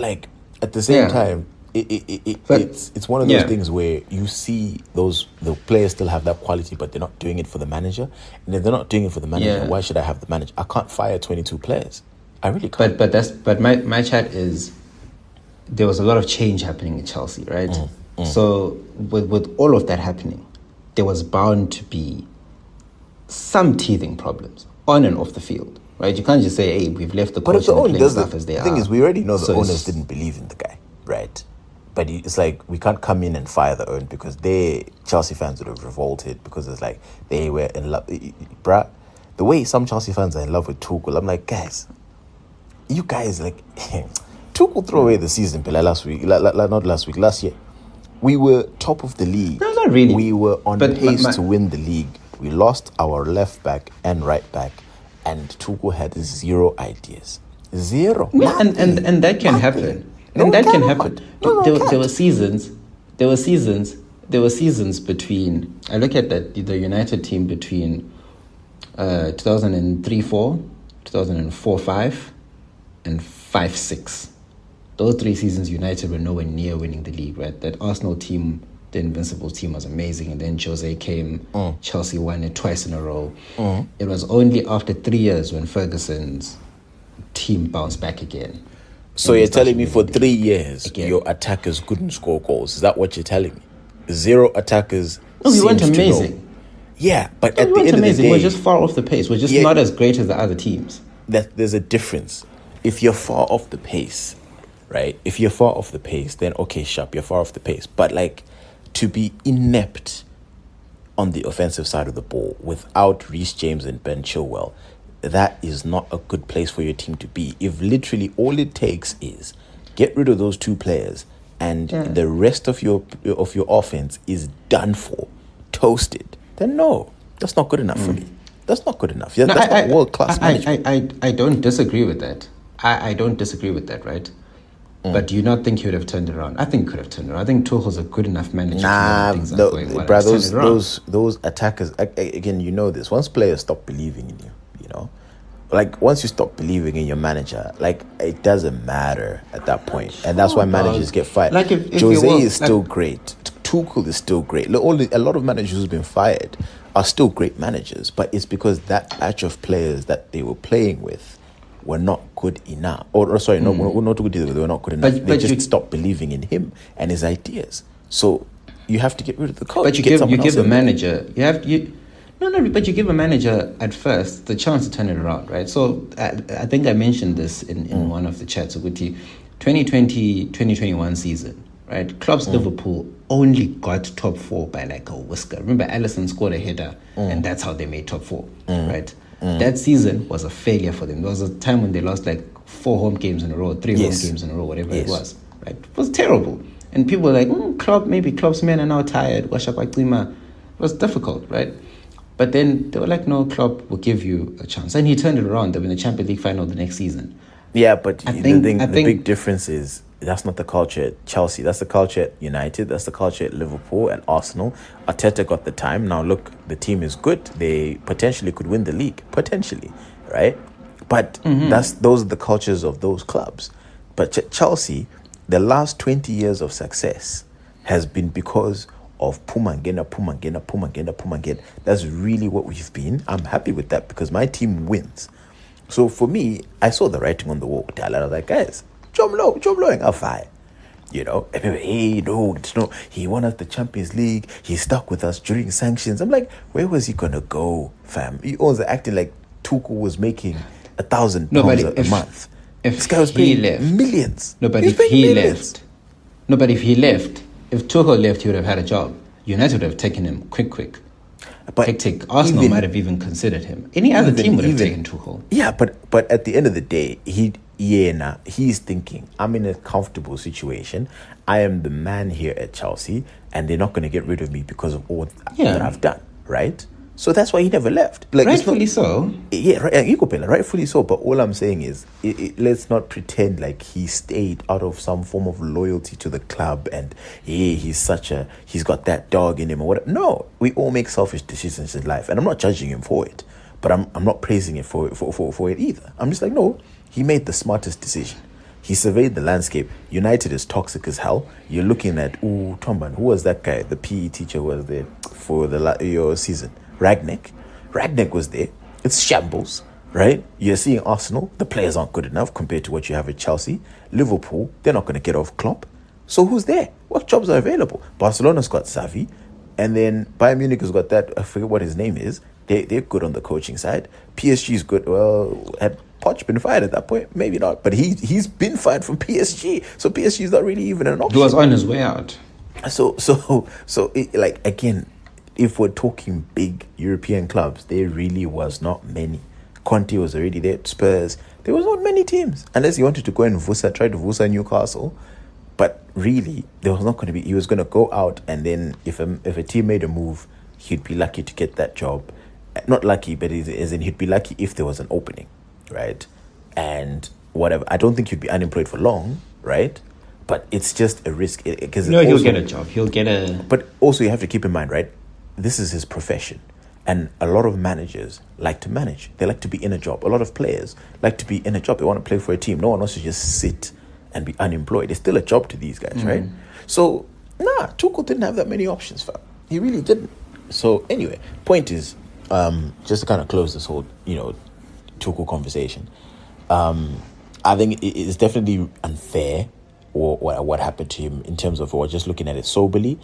at the same time, it's one of those things where you see the players still have that quality, but they're not doing it for the manager. And if they're not doing it for the manager, why should I have the manager? I can't fire 22 players. I really can't. But my chat is, there was a lot of change happening in Chelsea, right? So with all of that happening, there was bound to be some teething problems on and off the field, right? You can't just say, hey, we've left the coach and playing stuff as they are. The thing is, we already know the owners didn't believe in the guy, right? But it's like, we can't come in and fire the owner, because Chelsea fans would have revolted, because it's like they were in love. Bruh, the way some Chelsea fans are in love with Tuchel, I'm like, guys, you guys, Tuchel threw away the season last year. We were top of the league. No, not really. We were on pace to win the league. We lost our left back and right back, and Tuchel had 0 ideas. 0. Yeah, and that can happen. And that can happen. There were seasons between, I look at the United team between 2003-4, 2004-5, and 5-6. Those 3 seasons, United were nowhere near winning the league, right? That Arsenal team, the Invincible team, was amazing. And then Jose came, Chelsea won it twice in a row. It was only after 3 years when Ferguson's team bounced back again. So you're telling me for 3 years, your attackers couldn't score goals? Is that what you're telling me? 0 attackers. No, we weren't amazing. Yeah, but at the end of the day, we're just far off the pace. We're just not as great as the other teams. There's a difference. If you're far off the pace, right? If you're far off the pace, then okay, sharp, you're far off the pace. But to be inept on the offensive side of the ball without Reece James and Ben Chilwell, that is not a good place for your team to be. If literally all it takes is get rid of those 2 players and the rest of your offense is done for, toasted, then no, that's not good enough for me. That's not good enough. That's not world-class management. I don't disagree with that. I don't disagree with that, right? But do you not think he would have turned it around? I think he could have turned it around. I think Tuchel's a good enough manager to know things are going well. Those attackers, again, you know this. Once players stop believing in you, once you stop believing in your manager, it doesn't matter at that point. And that's why managers get fired. If Jose is still great. Tuchel is still great. A lot of managers who've been fired are still great managers, but it's because that batch of players that they were playing with were not good enough. Or sorry, not good enough. They were not good enough. They just stopped believing in him and his ideas. So you have to get rid of the coach. But you give a manager. But you give a manager at first the chance to turn it around, right? So I think I mentioned this in one of the chats with you. 2020-2021 season, right? Klopp's Liverpool only got top 4 by like a whisker. Remember, Alisson scored a header, and that's how they made top 4, right? That season was a failure for them. There was a time when they lost like 4 home games in a row, 3 home games in a row, whatever it was, right? It was terrible. And people were like, Klopp's men are now tired. It was difficult, right? But then they were like, no, Klopp will give you a chance. And he turned it around. They were in the Champions League final the next season. Yeah, but the big difference is that's not the culture at Chelsea. That's the culture at United. That's the culture at Liverpool and Arsenal. Arteta got the time. Now, look, the team is good. They potentially could win the league. Potentially, right? But those are the cultures of those clubs. But Chelsea, the last 20 years of success has been because of Pumangena. That's really what we've been. I'm happy with that because my team wins. So for me, I saw the writing on the wall. I was like, guys, Jomlo, I'll fire. You know, and people, hey, no, he won us the Champions League. He stuck with us during sanctions. I'm like, where was he gonna go, fam? He was acting like Tuchel was making £1,000 a month. If this guy was paying millions. If Tuchel left, he would have had a job. United would have taken him quick. But Arsenal might have even considered him. Any other team would have taken Tuchel. Yeah, but at the end of the day, he's thinking, I'm in a comfortable situation. I am the man here at Chelsea, and they're not going to get rid of me because of all that I've done, right? So that's why he never left. Like, rightfully so. Yeah, rightfully so. But all I'm saying is, let's not pretend like he stayed out of some form of loyalty to the club and he's got that dog in him or whatever. No, we all make selfish decisions in life, and I'm not judging him for it, but I'm not praising it for it either. I'm just like, no, he made the smartest decision. He surveyed the landscape. United is toxic as hell. You're looking at Tomban. Who was that guy? The PE teacher who was there for your season. Ragnick was there. It's shambles, right? You're seeing Arsenal. The players aren't good enough compared to what you have at Chelsea. Liverpool, they're not going to get off Klopp. So who's there? What jobs are available? Barcelona's got Xavi. And then Bayern Munich has got that, I forget what his name is. They're good on the coaching side. PSG's good. Well, had Poch been fired at that point? Maybe not. But he's been fired from PSG. So PSG's not really even an option. He was on his way out. So again, if we're talking big European clubs, there really was not many. Conte was already there at Spurs. There was not many teams. Unless he wanted to go and try to Vusa Newcastle. But really, there was not going to be... He was going to go out, and then if a team made a move, he'd be lucky to get that job. Not lucky, but as in he'd be lucky if there was an opening, right? And whatever. I don't think he'd be unemployed for long, right? But it's just a risk. He'll get a job. But also you have to keep in mind, right? This is his profession. And a lot of managers like to manage. They like to be in a job. A lot of players like to be in a job. They want to play for a team. No one wants to just sit and be unemployed. It's still a job to these guys, right? So, Tuchel didn't have that many options, fam. He really didn't. So, anyway, point is, just to kind of close this whole, Tuchel conversation, I think it's definitely unfair what happened to him in terms of just looking at it soberly.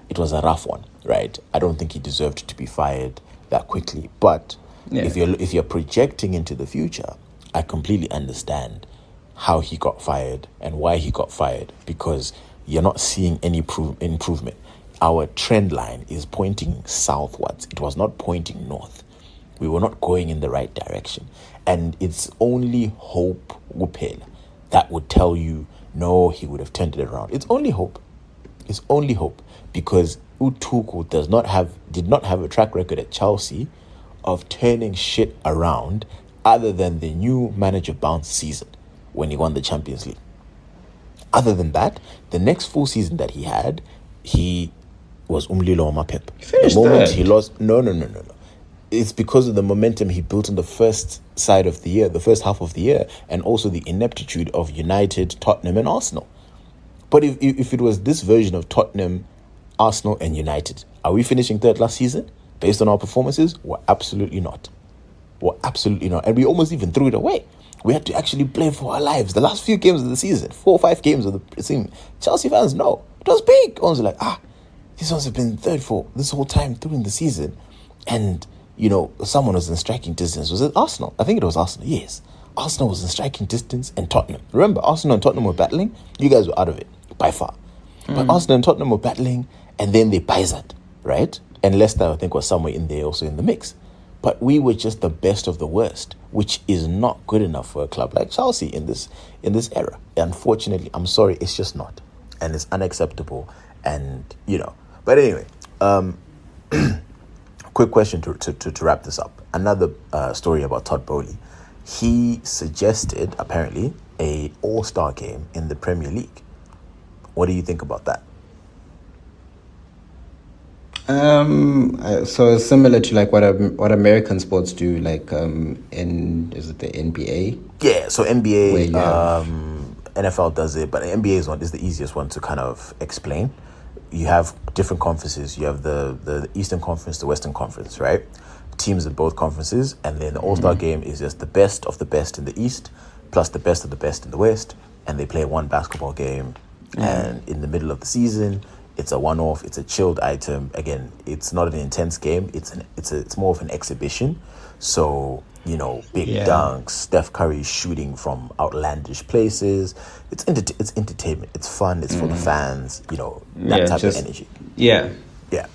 It was a rough one, right? I don't think he deserved to be fired that quickly. But if you're projecting into the future, I completely understand how he got fired and why he got fired, because you're not seeing any improvement. Our trend line is pointing southwards. It was not pointing north. We were not going in the right direction. And it's only hope, Gupela, that would tell you, no, he would have turned it around. It's only hope. It's only hope, because Tuchel did not have a track record at Chelsea of turning shit around other than the new manager bounce season when he won the Champions League. Other than that, the next full season that he had, he was Umlilo Mapep. The moment he lost, no. It's because of the momentum he built in the first side of the year, the first half of the year, and also the ineptitude of United, Tottenham, and Arsenal. But if it was this version of Tottenham, Arsenal, and United, are we finishing third last season based on our performances? Well, absolutely not. were absolutely not. And we almost even threw it away. We had to actually play for our lives. The last few games of the season, 4 or 5 games of the season, Chelsea fans know it was big. Ones were like, these ones have been third for this whole time during the season. And, someone was in striking distance. Was it Arsenal? I think it was Arsenal, yes. Arsenal was in striking distance and Tottenham. Remember, Arsenal and Tottenham were battling. You guys were out of it, by far. But Arsenal and Tottenham were battling, and then they paised, right? And Leicester, I think, was somewhere in there also in the mix. But we were just the best of the worst, which is not good enough for a club like Chelsea in this era. Unfortunately, I'm sorry, it's just not. And it's unacceptable. And, But anyway, quick question to wrap this up. Another story about Todd Bowley. He suggested, apparently, a all-star game in the Premier League. What do you think about that? So similar to like what American sports do, like is it the NBA? Yeah, so NBA, NFL does it, but NBA is the easiest one to kind of explain. You have different conferences. You have the Eastern Conference, the Western Conference, right? Teams in both conferences, and then the All-Star game is just the best of the best in the East, plus the best of the best in the West, and they play one basketball game, and in the middle of the season, it's a one-off. It's a chilled item. Again, it's not an intense game. It's more of an exhibition. So big dunks, Steph Curry shooting from outlandish places. It's entertainment. It's fun. It's for the fans. That type of energy. Yeah. Yeah,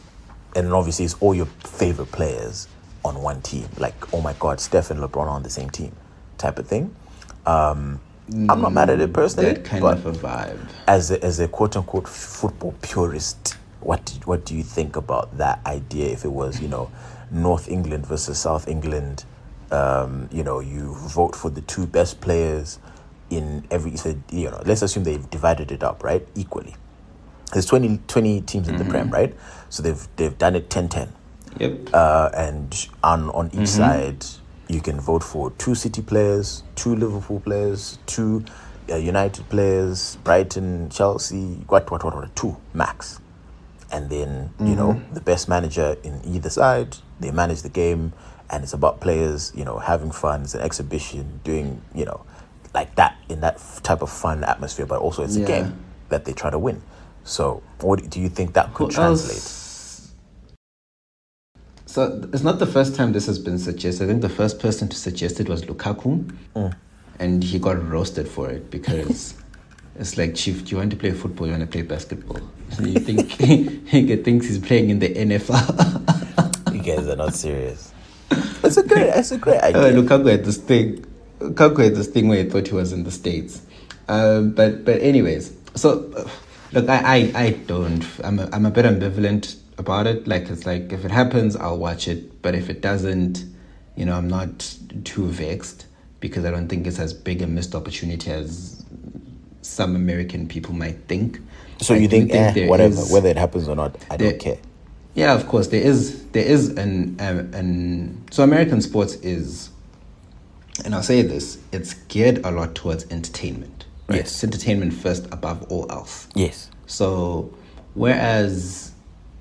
and then obviously it's all your favorite players on one team. Like, oh my God, Steph and LeBron are on the same team, type of thing. I'm not mad at it personally. That kind of a vibe. As a quote unquote football purist, what do you think about that idea? If it was North England versus South England, you vote for the 2 best players in every. Let's assume they've divided it up right equally. There's 20 teams in the Prem, right? So they've done it 10-10. Yep. And on each side, you can vote for 2 City players, 2 Liverpool players, 2 United players, Brighton, Chelsea, 2 max. And then, the best manager in either side, they manage the game, and it's about players, having fun. It's an exhibition, doing, like that, in that type of fun atmosphere, but also it's a game that they try to win. So what do you think that could translate? So it's not the first time this has been suggested. I think the first person to suggest it was Lukaku, and he got roasted for it because it's like, Chief, do you want to play football? You want to play basketball? So you think he thinks he's playing in the NFL? You guys are not serious. It's a great idea. Lukaku had this thing where he thought he was in the States. But anyways, so look, I don't. I'm a bit ambivalent about it. Like, it's like, if it happens, I'll watch it. But if it doesn't, I'm not too vexed, because I don't think it's as big a missed opportunity as some American people might think. So you think whatever, whether it happens or not, I don't care. Yeah, of course, there is so American sports is, and I'll say this, it's geared a lot towards entertainment. Right? Yes. It's entertainment first above all else. Yes. So whereas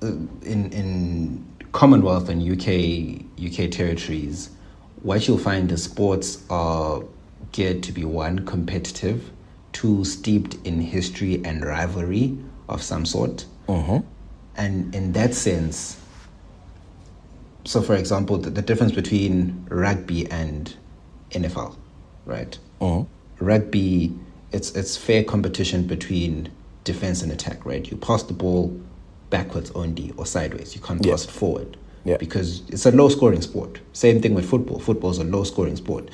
in Commonwealth and UK territories, what you'll find is sports are geared to be, 1, competitive, 2, steeped in history and rivalry of some sort. And in that sense, so for example, the difference between rugby and NFL, right? Rugby, it's fair competition between defense and attack, right? You pass the ball backwards only or sideways. You can't pass it forward because it's a low-scoring sport. Same thing with football. Football is a low-scoring sport.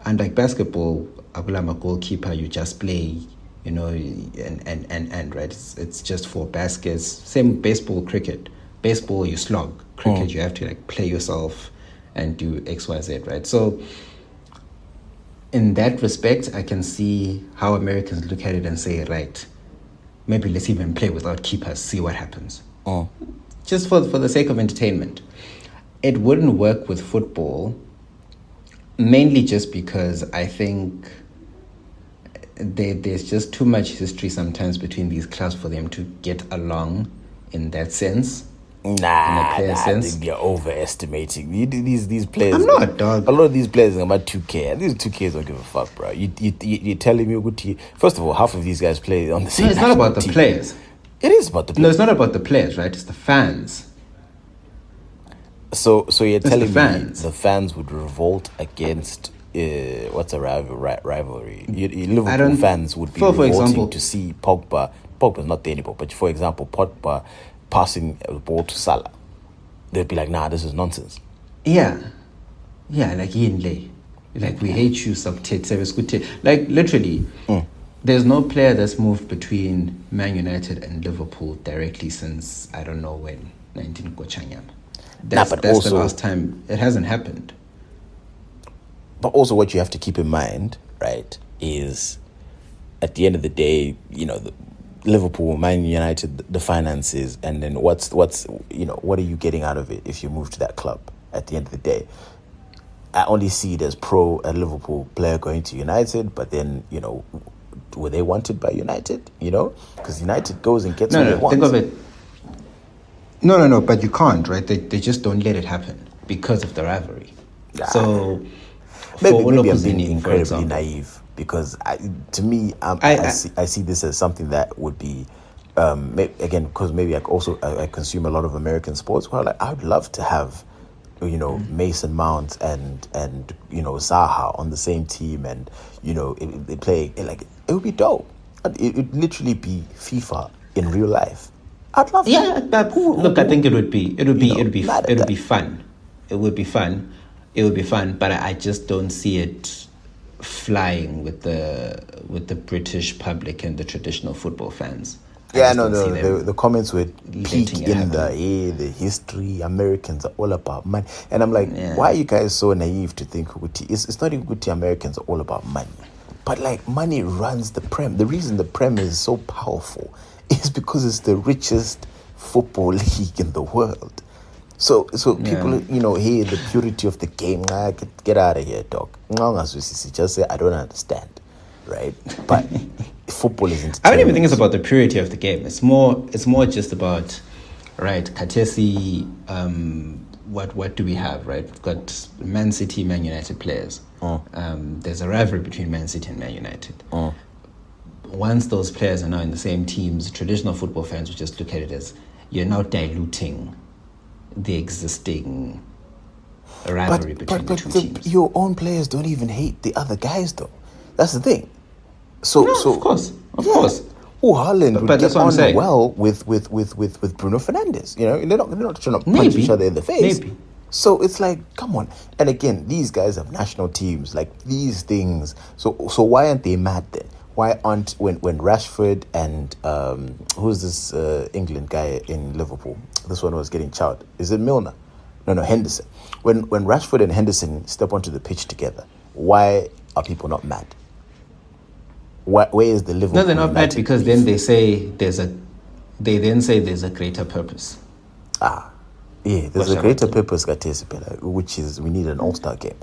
And like basketball, I'm a goalkeeper, you just play, and right? It's just for baskets. Same baseball, cricket. Baseball, you slog. Cricket, you have to like play yourself and do X, Y, Z, right? So in that respect, I can see how Americans look at it and say, right, maybe let's even play without keepers, see what happens. Just for the sake of entertainment. It wouldn't work with football, mainly just because I think there's just too much history sometimes between these clubs for them to get along in that sense. player I sense. think you're overestimating these players. I'm not, dog. A lot of these players are about 2K, and these 2Ks don't give a fuck, bro. You're telling me, Guti, first of all, half of these guys play on the same. No, it's not national about the team. players. It is about the players. No, it's not about the players, right? It's the fans. So you're telling me fans. the fans would revolt against what's a rivalry? Liverpool fans would be revolting example, to see Pogba. Pogba's not there anymore, but for example, Pogba passing the ball to Salah. They'd be like, nah, this is nonsense. Yeah, like Yinle. Like, we hate you, like, literally, there's no player that's moved between Man United and Liverpool directly since, I don't know when, 19 Gochanyam. That's the last time. It hasn't happened. But also what you have to keep in mind, right, is at the end of the day, Liverpool, Man United, the finances, and then what are you getting out of it if you move to that club at the end of the day? I only see it as pro a Liverpool player going to United, but then, were they wanted by United? Because United goes and gets what it wants. Think of it. No, but you can't, right? They just don't let it happen because of the rivalry. So, maybe I'm being incredibly naive, because to me, I see this as something that would be, again, because maybe I consume a lot of American sports. Well, like, I would love to have, Mason Mount and Zaha on the same team, and they play, like, it would be dope. It would literally be FIFA in real life. I'd love. Yeah, look, I think it would be fun. It would be fun, but I just don't see it flying with the British public and the traditional football fans. The comments were peak in the history. Americans are all about money, and I'm like, why are you guys so naive to think it's not even good? Americans are all about money, but like, money runs the Prem. The reason the Prem is so powerful is because it's the richest football league in the world. So people, hey, the purity of the game, get out of here, dog. Just say, I don't understand, right? But football is entertainment. I don't even think it's about the purity of the game. It's more just about, right, Katesi, what do we have, right? We've got Man City, Man United players. There's a rivalry between Man City and Man United. Once those players are now in the same teams, traditional football fans would just look at it as, you're now diluting the existing rivalry between the two teams. Your own players don't even hate the other guys, though. That's the thing. Of course. Haaland would get on well with Bruno Fernandes. They're not trying to punch each other in the face. Maybe. So it's like, come on. And again, these guys have national teams, like these things. So why aren't they mad then? Why aren't when Rashford and who's this England guy in Liverpool? This one was getting chowed. Is it Milner? No, Henderson. When Rashford and Henderson step onto the pitch together, why are people not mad? Where is the Liverpool? No, they're not mad because then they say there's a greater purpose. Yeah, there's a greater purpose, which is we need an all-star game.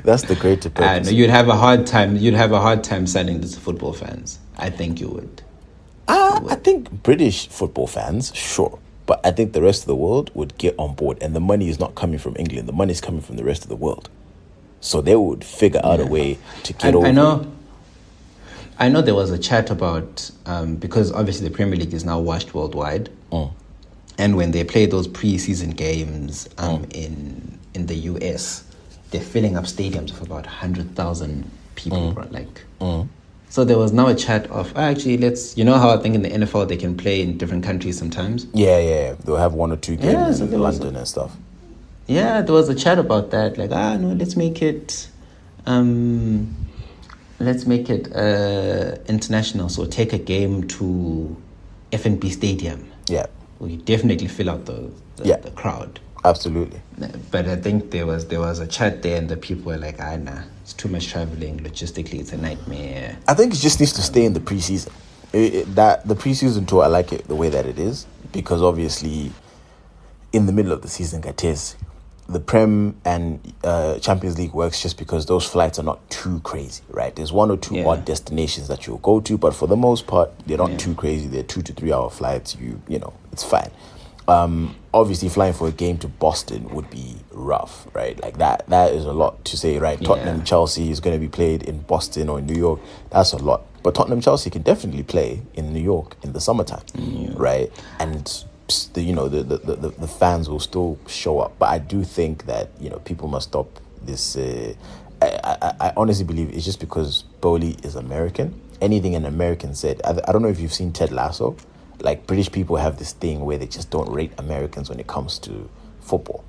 That's the greater purpose. No, you'd have a hard time selling this to football fans. I think you would. I think British football fans, sure, but I think the rest of the world would get on board, and the money is not coming from England. The money is coming from the rest of the world, so they would figure out a way to get over. I know there was a chat about because obviously the Premier League is now watched worldwide. And when they play those pre-season games in the US, they're filling up stadiums of about 100,000 people. So there was now a chat of, actually, how I think in the NFL they can play in different countries sometimes? Yeah. They'll have 1 or 2 games in London and stuff. Yeah, there was a chat about that. Like, let's make it international. So take a game to FNB Stadium. Yeah. We definitely fill out the crowd. Absolutely. But I think there was a chat there, and the people were like, nah, it's too much traveling. Logistically, it's a nightmare. I think it just needs to stay in the preseason. The preseason tour, I like it the way that it is, because obviously, in the middle of the season, the Prem and Champions League works just because those flights are not too crazy, right? There's one or two odd destinations that you'll go to, but for the most part, they're not too crazy. They're 2 to 3 hour flights. You know, it's fine. Obviously, flying for a game to Boston would be rough, right? Like that is a lot to say, right? Tottenham, Chelsea is going to be played in Boston or in New York. That's a lot. But Tottenham, Chelsea can definitely play in New York in the summertime, right? And the fans will still show up. But I do think that, people must stop this. I honestly believe it's just because Bowley is American. Anything an American said, I don't know if you've seen Ted Lasso. Like, British people have this thing where they just don't rate Americans when it comes to football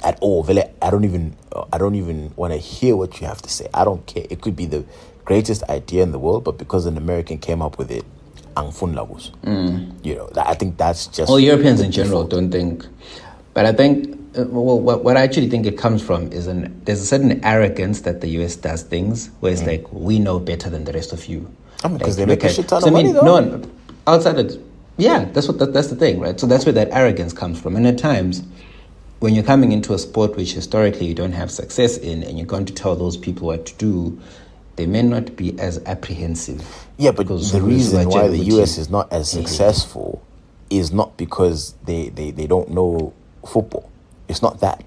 at all. I don't even want to hear what you have to say. I don't care. It could be the greatest idea in the world, but because an American came up with it, angfun lagos. I think that's just... Well, Europeans in general don't think... But I think... what I actually think it comes from is there's a certain arrogance that the US does things where it's like, we know better than the rest of you. Because they make a shit ton of money, though. No, outside it... Yeah, that's the thing, right? So that's where that arrogance comes from. And at times, when you're coming into a sport which historically you don't have success in, and you're going to tell those people what to do, they may not be as apprehensive. Yeah, but the reason why the US is not as successful is not because they don't know football. It's not that.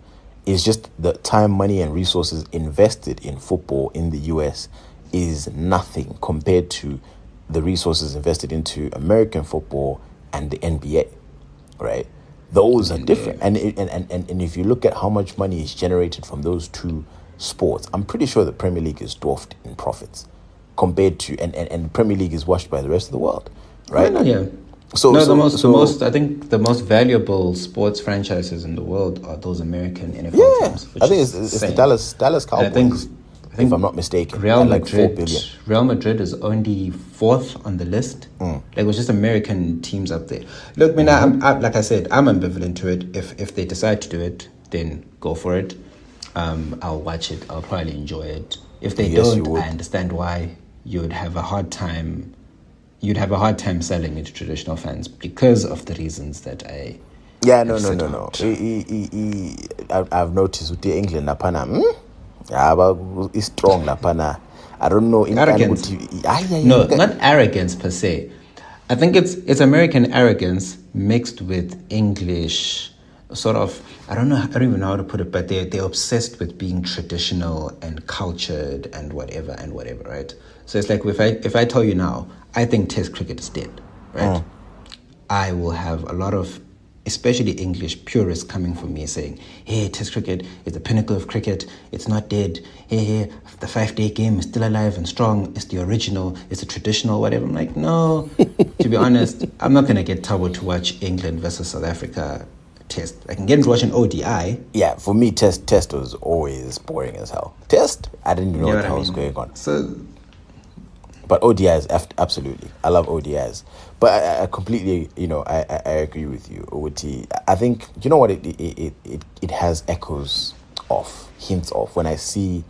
It's just the time, money, and resources invested in football in the US is nothing compared to the resources invested into American football and the NBA, right? Those are different. And if you look at how much money is generated from those two sports, I'm pretty sure the Premier League is dwarfed in profits compared to, and the Premier League is watched by the rest of the world, right? Yeah. I think the most valuable sports franchises in the world are those American NFL teams. I think it's the Dallas Cowboys. I think, if I'm not mistaken, Real Madrid, like 4 billion. Real Madrid is only 4th on the list. Like, it was just American teams up there. Look, I'm like I said, I'm ambivalent to it. If they decide to do it, then go for it. I'll watch it. I'll probably enjoy it. If they don't, I understand why you'd have a hard time. You'd have a hard time selling it to traditional fans because of the reasons that I. Yeah, no. I've noticed with the England, yeah, but it's strong, lapana. I don't know. Arrogance. No, not arrogance per se. I think it's American arrogance mixed with English sort of. I don't even know how to put it, but they're obsessed with being traditional and cultured and whatever, right? So it's like if I tell you now, I think Test cricket is dead, right? I will have a lot of, especially English purists, coming for me saying, hey, Test cricket is the pinnacle of cricket. It's not dead. Hey, the 5-day game is still alive and strong. It's the original. It's the traditional, whatever. I'm like, no. To be honest, I'm not going to get Tabo to watch England versus South Africa Test. I can get him to watch an ODI. Yeah, for me, Test was always boring as hell. Test, I didn't even know what the hell was going on. But ODIs, absolutely. I love ODIs. But I completely, I agree with you, Owuti. I think, you know what, it has echoes of, hints of, when I see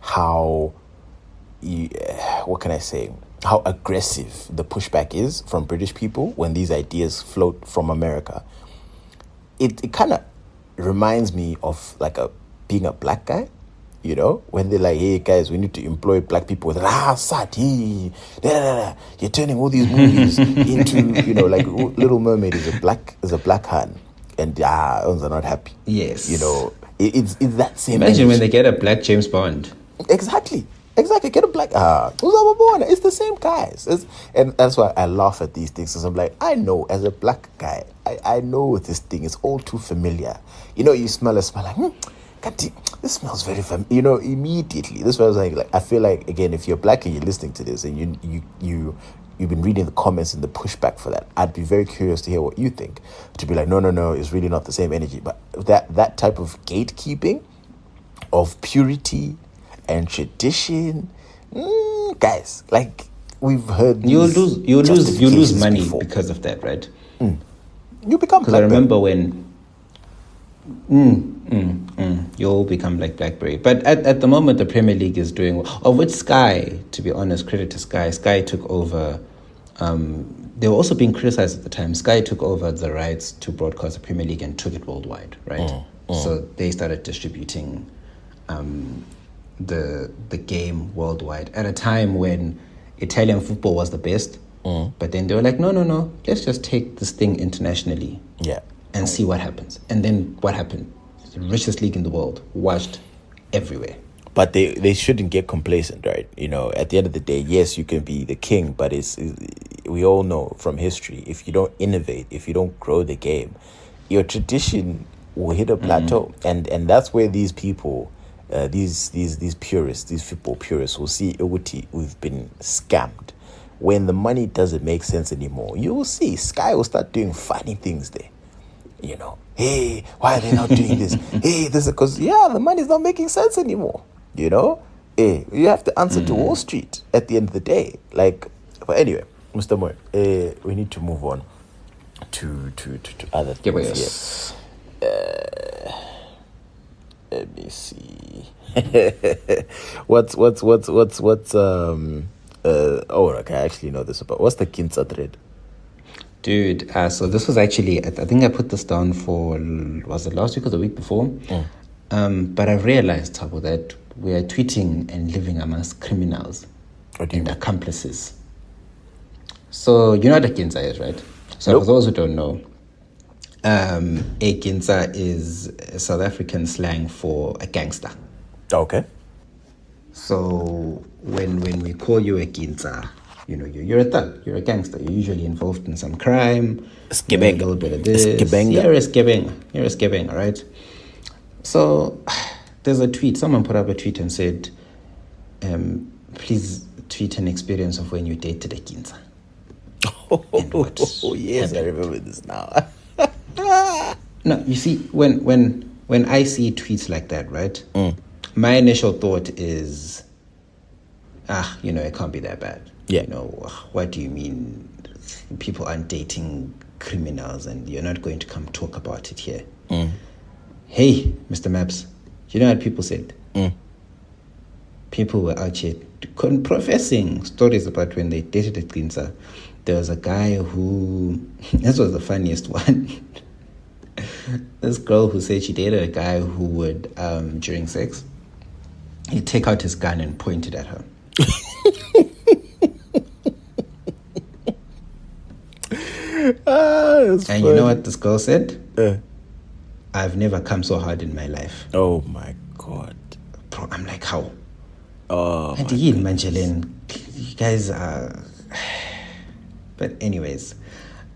how, what can I say, how aggressive the pushback is from British people when these ideas float from America. It kind of reminds me of like being a black guy. When they're like, hey guys, we need to employ black people. They're like, Sati, you're turning all these movies into, like Little Mermaid is a black hand, and ones are not happy. Yes. It's that same. Imagine energy. when they get a black James Bond. Exactly. Get a black. It's the same guys. And that's why I laugh at these things. Because I'm like, I know as a black guy, I know this thing is all too familiar. You smell like, God, this smells very familiar. Immediately. This was like I feel like, again, if you're black and you're listening to this and you've been reading the comments and the pushback for that, I'd be very curious to hear what you think. To be like, no, it's really not the same energy. But that type of gatekeeping of purity and tradition, guys, like we've heard. You lose money before. Because of that, right? You become. Because I remember when. You'll become like BlackBerry. But at the moment, the Premier League is doing well. Of which Sky, to be honest, credit to Sky. Sky took over. They were also being criticized at the time. Sky took over the rights to broadcast the Premier League and took it worldwide, right? So they started distributing the game worldwide at a time when Italian football was the best. But then they were like, no, let's just take this thing internationally. Yeah. And see what happens. And then what happened? The richest league in the world, watched everywhere. But they shouldn't get complacent, right? You know, at the end of the day, yes, you can be the king, but we all know from history, if you don't innovate, if you don't grow the game, your tradition will hit a plateau. And that's where these people, these purists, these football purists will see we've been scammed. When the money doesn't make sense anymore, you will see Sky will start doing funny things there. You know, hey, why are they not doing this? Hey, this is because, the money's not making sense anymore. You know, hey, you have to answer to Wall Street at the end of the day. Like, but anyway, Mr. Moore, we need to move on to other things. Let me see. what's okay, I actually know this about. What's the Kinsa thread? Dude, so this was actually, I think I put this down for, was it last week or the week before? But I've realized, Thabo, that we are tweeting and living amongst criminals and accomplices. So, you know what a Kinsa is, right? So for those who don't know, a Kinsa is a South African slang for a gangster. Okay. So when we call you a Kinsa, you know, you're a thug, you're a gangster, you're usually involved in some crime, a little bit of this. You're a skibbing, all right? So there's a tweet, someone put up a tweet and said, please tweet an experience of when you dated a Kinsa. Oh yes, I remember this now. No, you see, when I see tweets like that, right, my initial thought is, it can't be that bad. Yeah. You know, what do you mean people aren't dating criminals and you're not going to come talk about it here? Hey, Mr. Maps, you know what people said? People were out here professing stories about when they dated a Kinsa. There was a guy who, this was the funniest one. This girl who said she dated a guy who would, during sex, he'd take out his gun and point it at her. And funny. You know what this girl said? I've never come so hard in my life. Oh my God. Bro, I'm like, how? Oh, and you guys are... But anyways,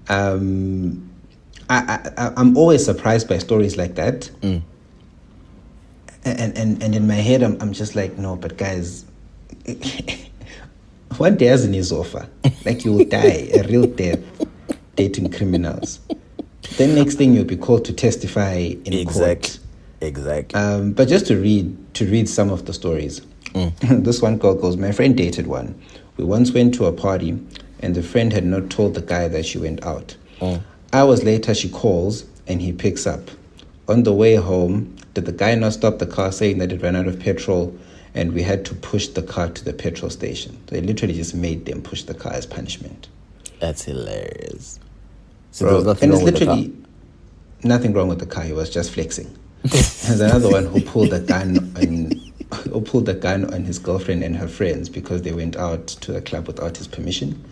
I'm always surprised by stories like that. And in my head, I'm just like, no, but guys, one day has in his offer. Like, you will die a real death dating criminals. Then next thing you'll be called to testify in court. Exactly. But just to read some of the stories. This one girl goes, my friend dated one. We once went to a party and the friend had not told the guy that she went out. Hours later, she calls and he picks up. On the way home, did the guy not stop the car saying that it ran out of petrol and we had to push the car to the petrol station? They literally just made them push the car as punishment. That's hilarious. So bro, there was nothing wrong with the car? Nothing wrong with the car. He was just flexing. There's another one who pulled the gun on his girlfriend and her friends because they went out to a club without his permission,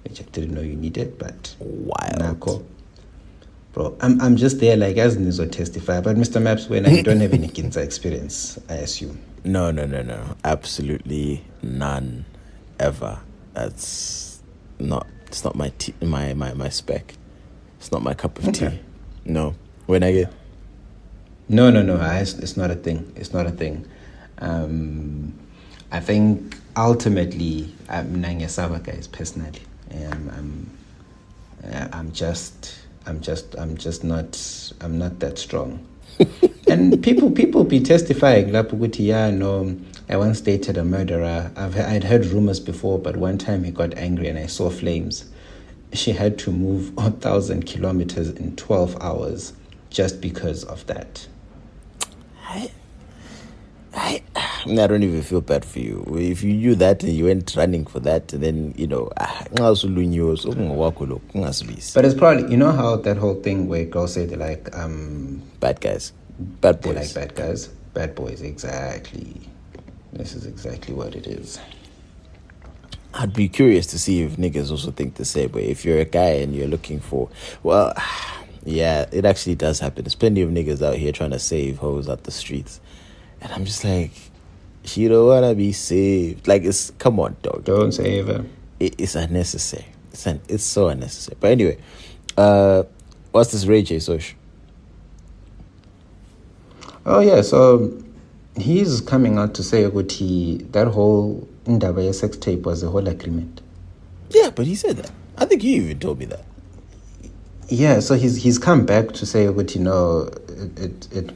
which I didn't know you needed, but wild. Cool. Bro, I'm just there like as Nizo testify, but Mr. Maps, when you don't have any Kinsa experience, I assume. No, absolutely none, ever. It's not my my spec. It's not my cup of tea. No. When I get No. It's not a thing. It's not a thing. I think ultimately, I'm Nangasaba guys personally. I'm not that strong. And people be testifying. No, I once dated a murderer. I'd heard rumors before, but one time he got angry and I saw flames. She had to move 1,000 kilometers in 12 hours just because of that. I don't even feel bad for you. If you knew that and you went running for that, then, but it's probably, you know how that whole thing where girls say they're like, bad guys. Bad They boys. like bad guys. Bad boys, exactly. This is exactly what it is. I'd be curious to see if niggas also think the same way. If you're a guy and you're looking for, well, yeah, it actually does happen. There's plenty of niggas out here trying to save hoes out the streets. And I'm just like, she don't want to be saved. Like, come on, dog. Don't save her. It's unnecessary. It's so unnecessary. But anyway, what's this Ray J social? Oh, yeah, so he's coming out to say that whole Indaba sex tape was a whole agreement. Yeah, but he said that. I think you even told me that. Yeah, so he's come back to say it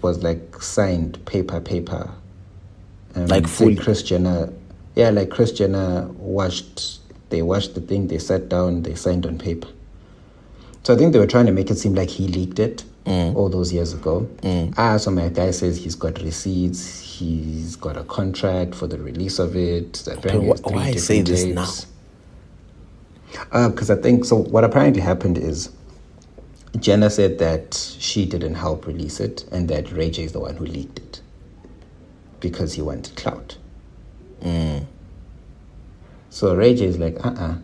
was like signed paper. Like fully. Kris Jenner watched the thing, they sat down, they signed on paper. So I think they were trying to make it seem like he leaked it all those years ago. So my guy says he's got receipts, he's got a contract for the release of it. Why say this now? Because I think, so what apparently happened is Jenna said that she didn't help release it and that Ray J is the one who leaked it because he wanted clout. So Ray J is like, I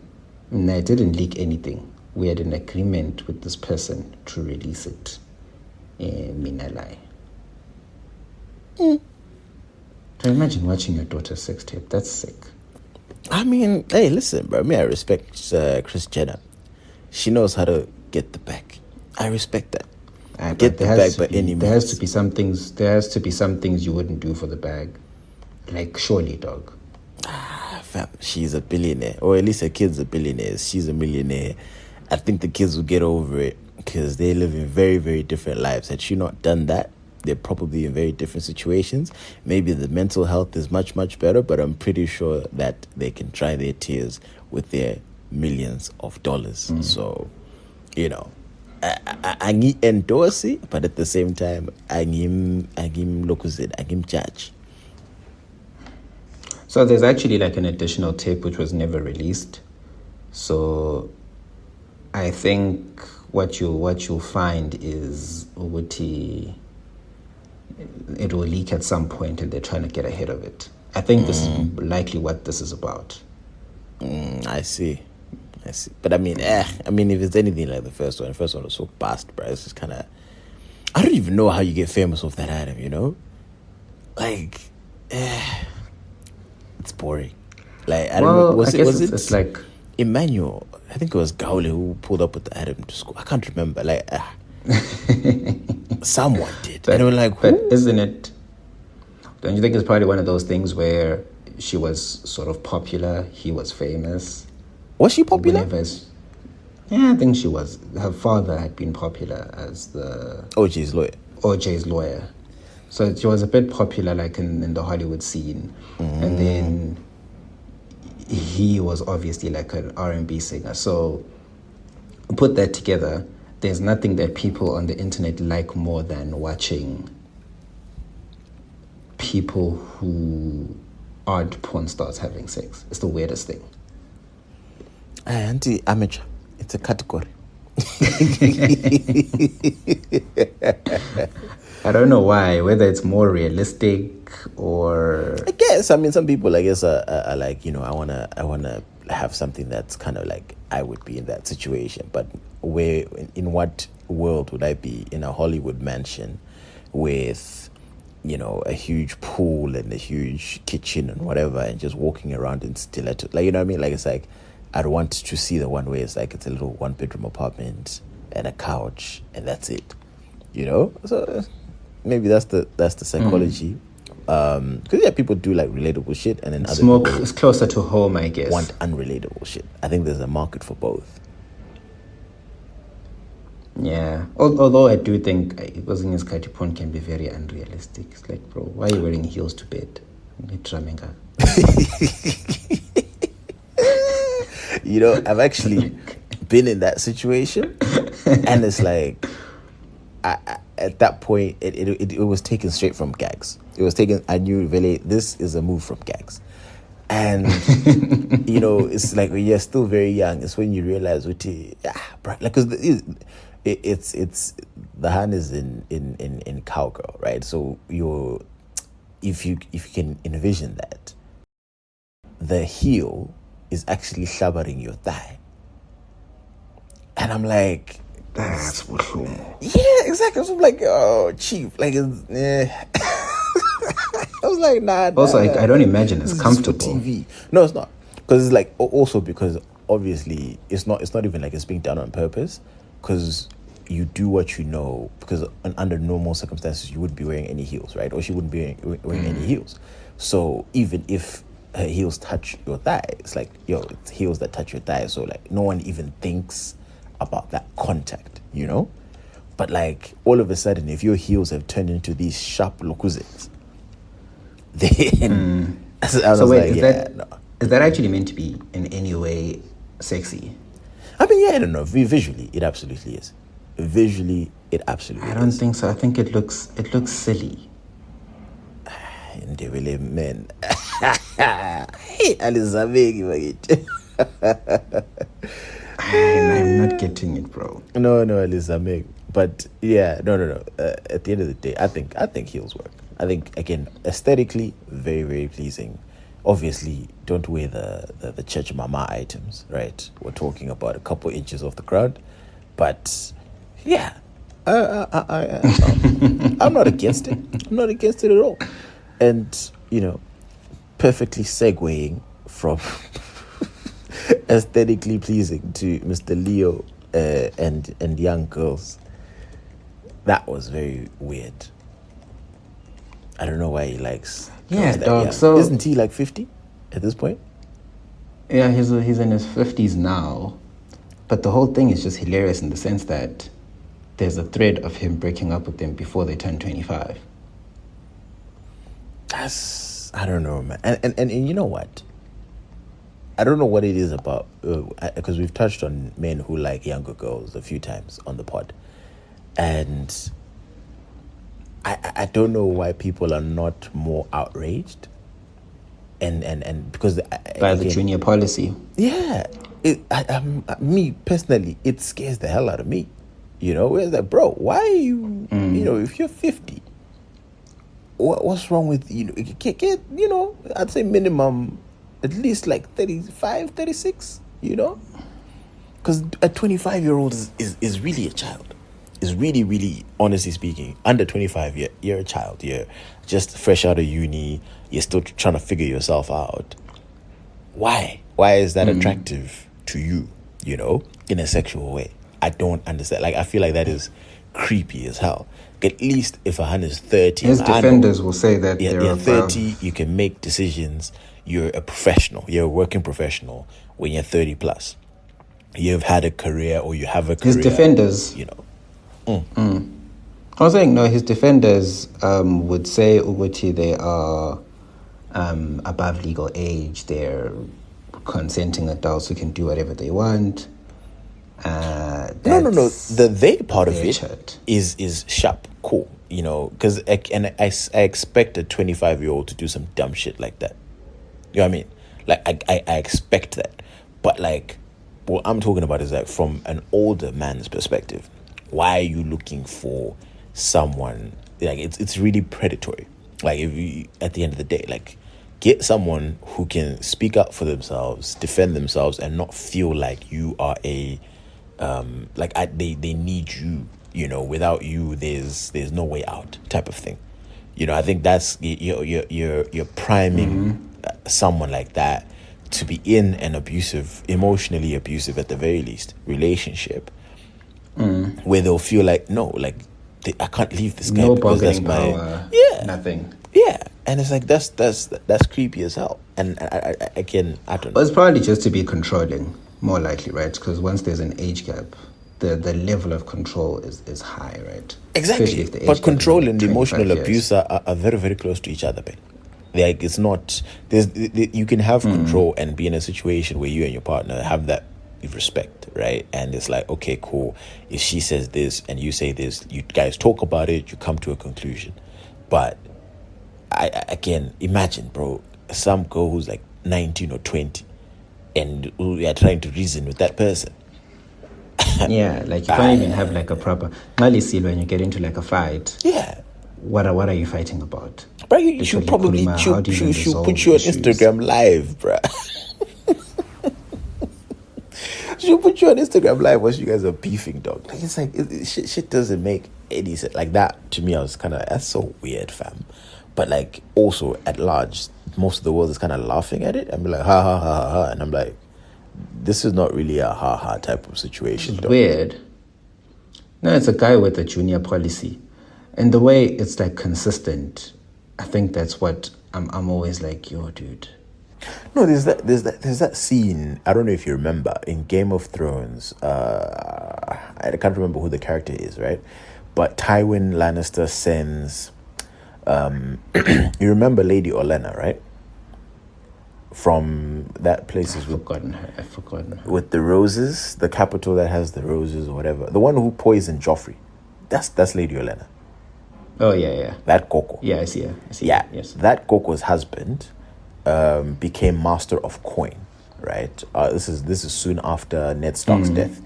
didn't leak anything. We had an agreement with this person to release it. Mina lie. So imagine watching your daughter's sex tape. That's sick. I mean, hey, listen, bro. I respect Kris Jenner. She knows how to get the bag. I respect that. Get the bag by any means. There has to be some things. There has to be some things you wouldn't do for the bag. Like, surely, dog. Fam, she's a billionaire, or at least her kids are billionaires. She's a millionaire. I think the kids will get over it because they live in very, very different lives. Had she not done that, they're probably in very different situations. Maybe the mental health is much, much better, but I'm pretty sure that they can dry their tears with their millions of dollars. So, I endorse it, but at the same time, I judge. So there's actually like an additional tape which was never released. So I think what you'll find is it will leak at some point and they're trying to get ahead of it. I think this is likely what this is about. I see. But I mean, if it's anything like the first one was so fast, bro. It's just kind of, I don't even know how you get famous off that item, Like, it's boring. Like, I don't know. Was it it's like Emmanuel? I think it was Gaule who pulled up with the item to school. I can't remember. Like, someone did. But, and we're like, but isn't it? Don't you think it's probably one of those things where she was sort of popular, he was famous? Was she popular? Yeah, I think she was. Her father had been popular as the OJ's lawyer. So she was a bit popular, like in the Hollywood scene. And then he was obviously like an R&B singer. So put that together, there's nothing that people on the internet like more than watching people who aren't porn stars having sex. It's the weirdest thing. Anti-amateur. It's a category. I don't know why, whether it's more realistic or... I guess, some people, are like, I want to have something that's kind of like I would be in that situation. But in what world would I be in a Hollywood mansion with, a huge pool and a huge kitchen and whatever and just walking around in stiletto? Like, you know what I mean? Like, it's like, I'd want to see the one where it's like it's a little one-bedroom apartment and a couch and that's it, So maybe that's the psychology. Because people do like relatable shit, and then it's closer to home, I guess. Want unrelatable shit. I think there's a market for both. Yeah, although I do think using his porn can be very unrealistic. It's like, bro, why are you wearing heels to bed? I've actually been in that situation, and it's like, at that point, it was taken straight from gags. It was taken. I knew really this is a move from gags, and it's like when you're still very young. It's when you realize, bro, like, because it's the hand is in cowgirl, right? So if you can envision that, the heel is actually shabering your thigh. And I'm like, That's buhlungu. yeah, exactly. So I'm like, oh, chief, like, I was like, nah. Also, I don't imagine it's This is comfortable. for TV. No, it's not, because it's like also because obviously it's not even like it's being done on purpose, because you do what you know, because under normal circumstances you wouldn't be wearing any heels, right? Or she wouldn't be wearing any heels. So even if her heels touch your thigh, it's like, it's heels that touch your thigh, so like no one even thinks about that contact, you know? But like all of a sudden, if your heels have turned into these sharp lokuzes, then So wait, is that actually meant to be in any way sexy? I mean, yeah, I don't know. Visually, it absolutely is. Visually, it absolutely I don't is. think so. I think it looks silly. Ndebele men. Hey, Alizabegi, I'm not getting it, bro. No, Alizabegi. But yeah, no. At the end of the day, I think heels work. I think, again, aesthetically, very, very pleasing. Obviously, don't wear the church mama items, right? We're talking about a couple inches off the ground. But yeah, I'm not against it. I'm not against it at all. And, perfectly segueing from aesthetically pleasing to Mr. Leo and young girls. That was very weird. I don't know why he likes. Yeah, dog. So isn't he like 50 at this point? Yeah, he's in his 50s now, but the whole thing is just hilarious in the sense that there's a thread of him breaking up with them before they turn 25. I don't know, man. And you know what? I don't know what it is about, because we've touched on men who like younger girls a few times on the pod, and I don't know why people are not more outraged, and because By the junior policy. Yeah, me personally, it scares the hell out of me. Where's that, bro? Why are you? If you're 50, what's wrong with get I'd say minimum at least like 35, 36. Because a 25-year-old is really a child. Is really, really, honestly speaking, under 25, you're a child. You're just fresh out of uni. You're still trying to figure yourself out. Why? Why is that attractive to you, in a sexual way? I don't understand. Like, I feel like that is creepy as hell. At least if a hand is 30. His defenders will say that you're 30, you can make decisions. You're a professional. You're a working professional when you're 30 plus. You've had a career, or you have a career. His defenders, I was saying, no, his defenders would say Uguti, they are above legal age. They're consenting adults who can do whatever they want. No. The they part of it is sharp, cool. Because I expect a 25-year-old to do some dumb shit like that. You know what I mean? Like, I expect that. But like, what I'm talking about is like from an older man's perspective. Why are you looking for someone like it's really predatory? Like, if you, at the end of the day, like, get someone who can speak up for themselves, defend themselves, and not feel like you are a they need you. Without you, there's no way out, type of thing. I think that's you're priming someone like that to be in an abusive, emotionally abusive at the very least, relationship. Where they'll feel like, no, like, I can't leave this guy, no because that's bargaining my power, nothing. Yeah, and it's like that's creepy as hell. And I don't know. But it's probably just to be controlling, more likely, right? Because once there's an age gap, the level of control is high, right? Exactly. But control and emotional abuse are very, very close to each other, man. Like, it's not. You can have control and be in a situation where you and your partner have that respect, right? And it's like, okay, cool. If she says this and you say this, you guys talk about it, you come to a conclusion. But I can imagine, bro, some girl who's like 19 or 20 and we are trying to reason with that person. Yeah, like you can't even have like a proper. Normally, see when you get into like a fight. Yeah. What are you fighting about? Bro, you should probably How do you even should resolve put you on issues? Instagram live, bro. She'll put you on Instagram live once you guys are beefing, dog. Like it's like shit doesn't make any sense. Like that to me, I was kind of that's so weird, fam. But like also at large, most of the world is kind of laughing at it and be like ha ha ha ha ha, and I'm like, this is not really a ha ha type of situation. Dog. Weird. No, it's a guy with a junior policy, and the way it's like consistent. I think that's what I'm always like, yo, dude. No, there's that scene. I don't know if you remember in Game of Thrones. I can't remember who the character is, right? But Tywin Lannister sends. You remember Lady Olenna, right? From that place is I've forgotten her. With the roses, the capital that has the roses or whatever. The one who poisoned Joffrey. That's Lady Olenna. Oh yeah. That Coco. Yeah, I see her. Yeah, Yes. that Coco's husband became master of coin, right? This is soon after Ned Stark's death.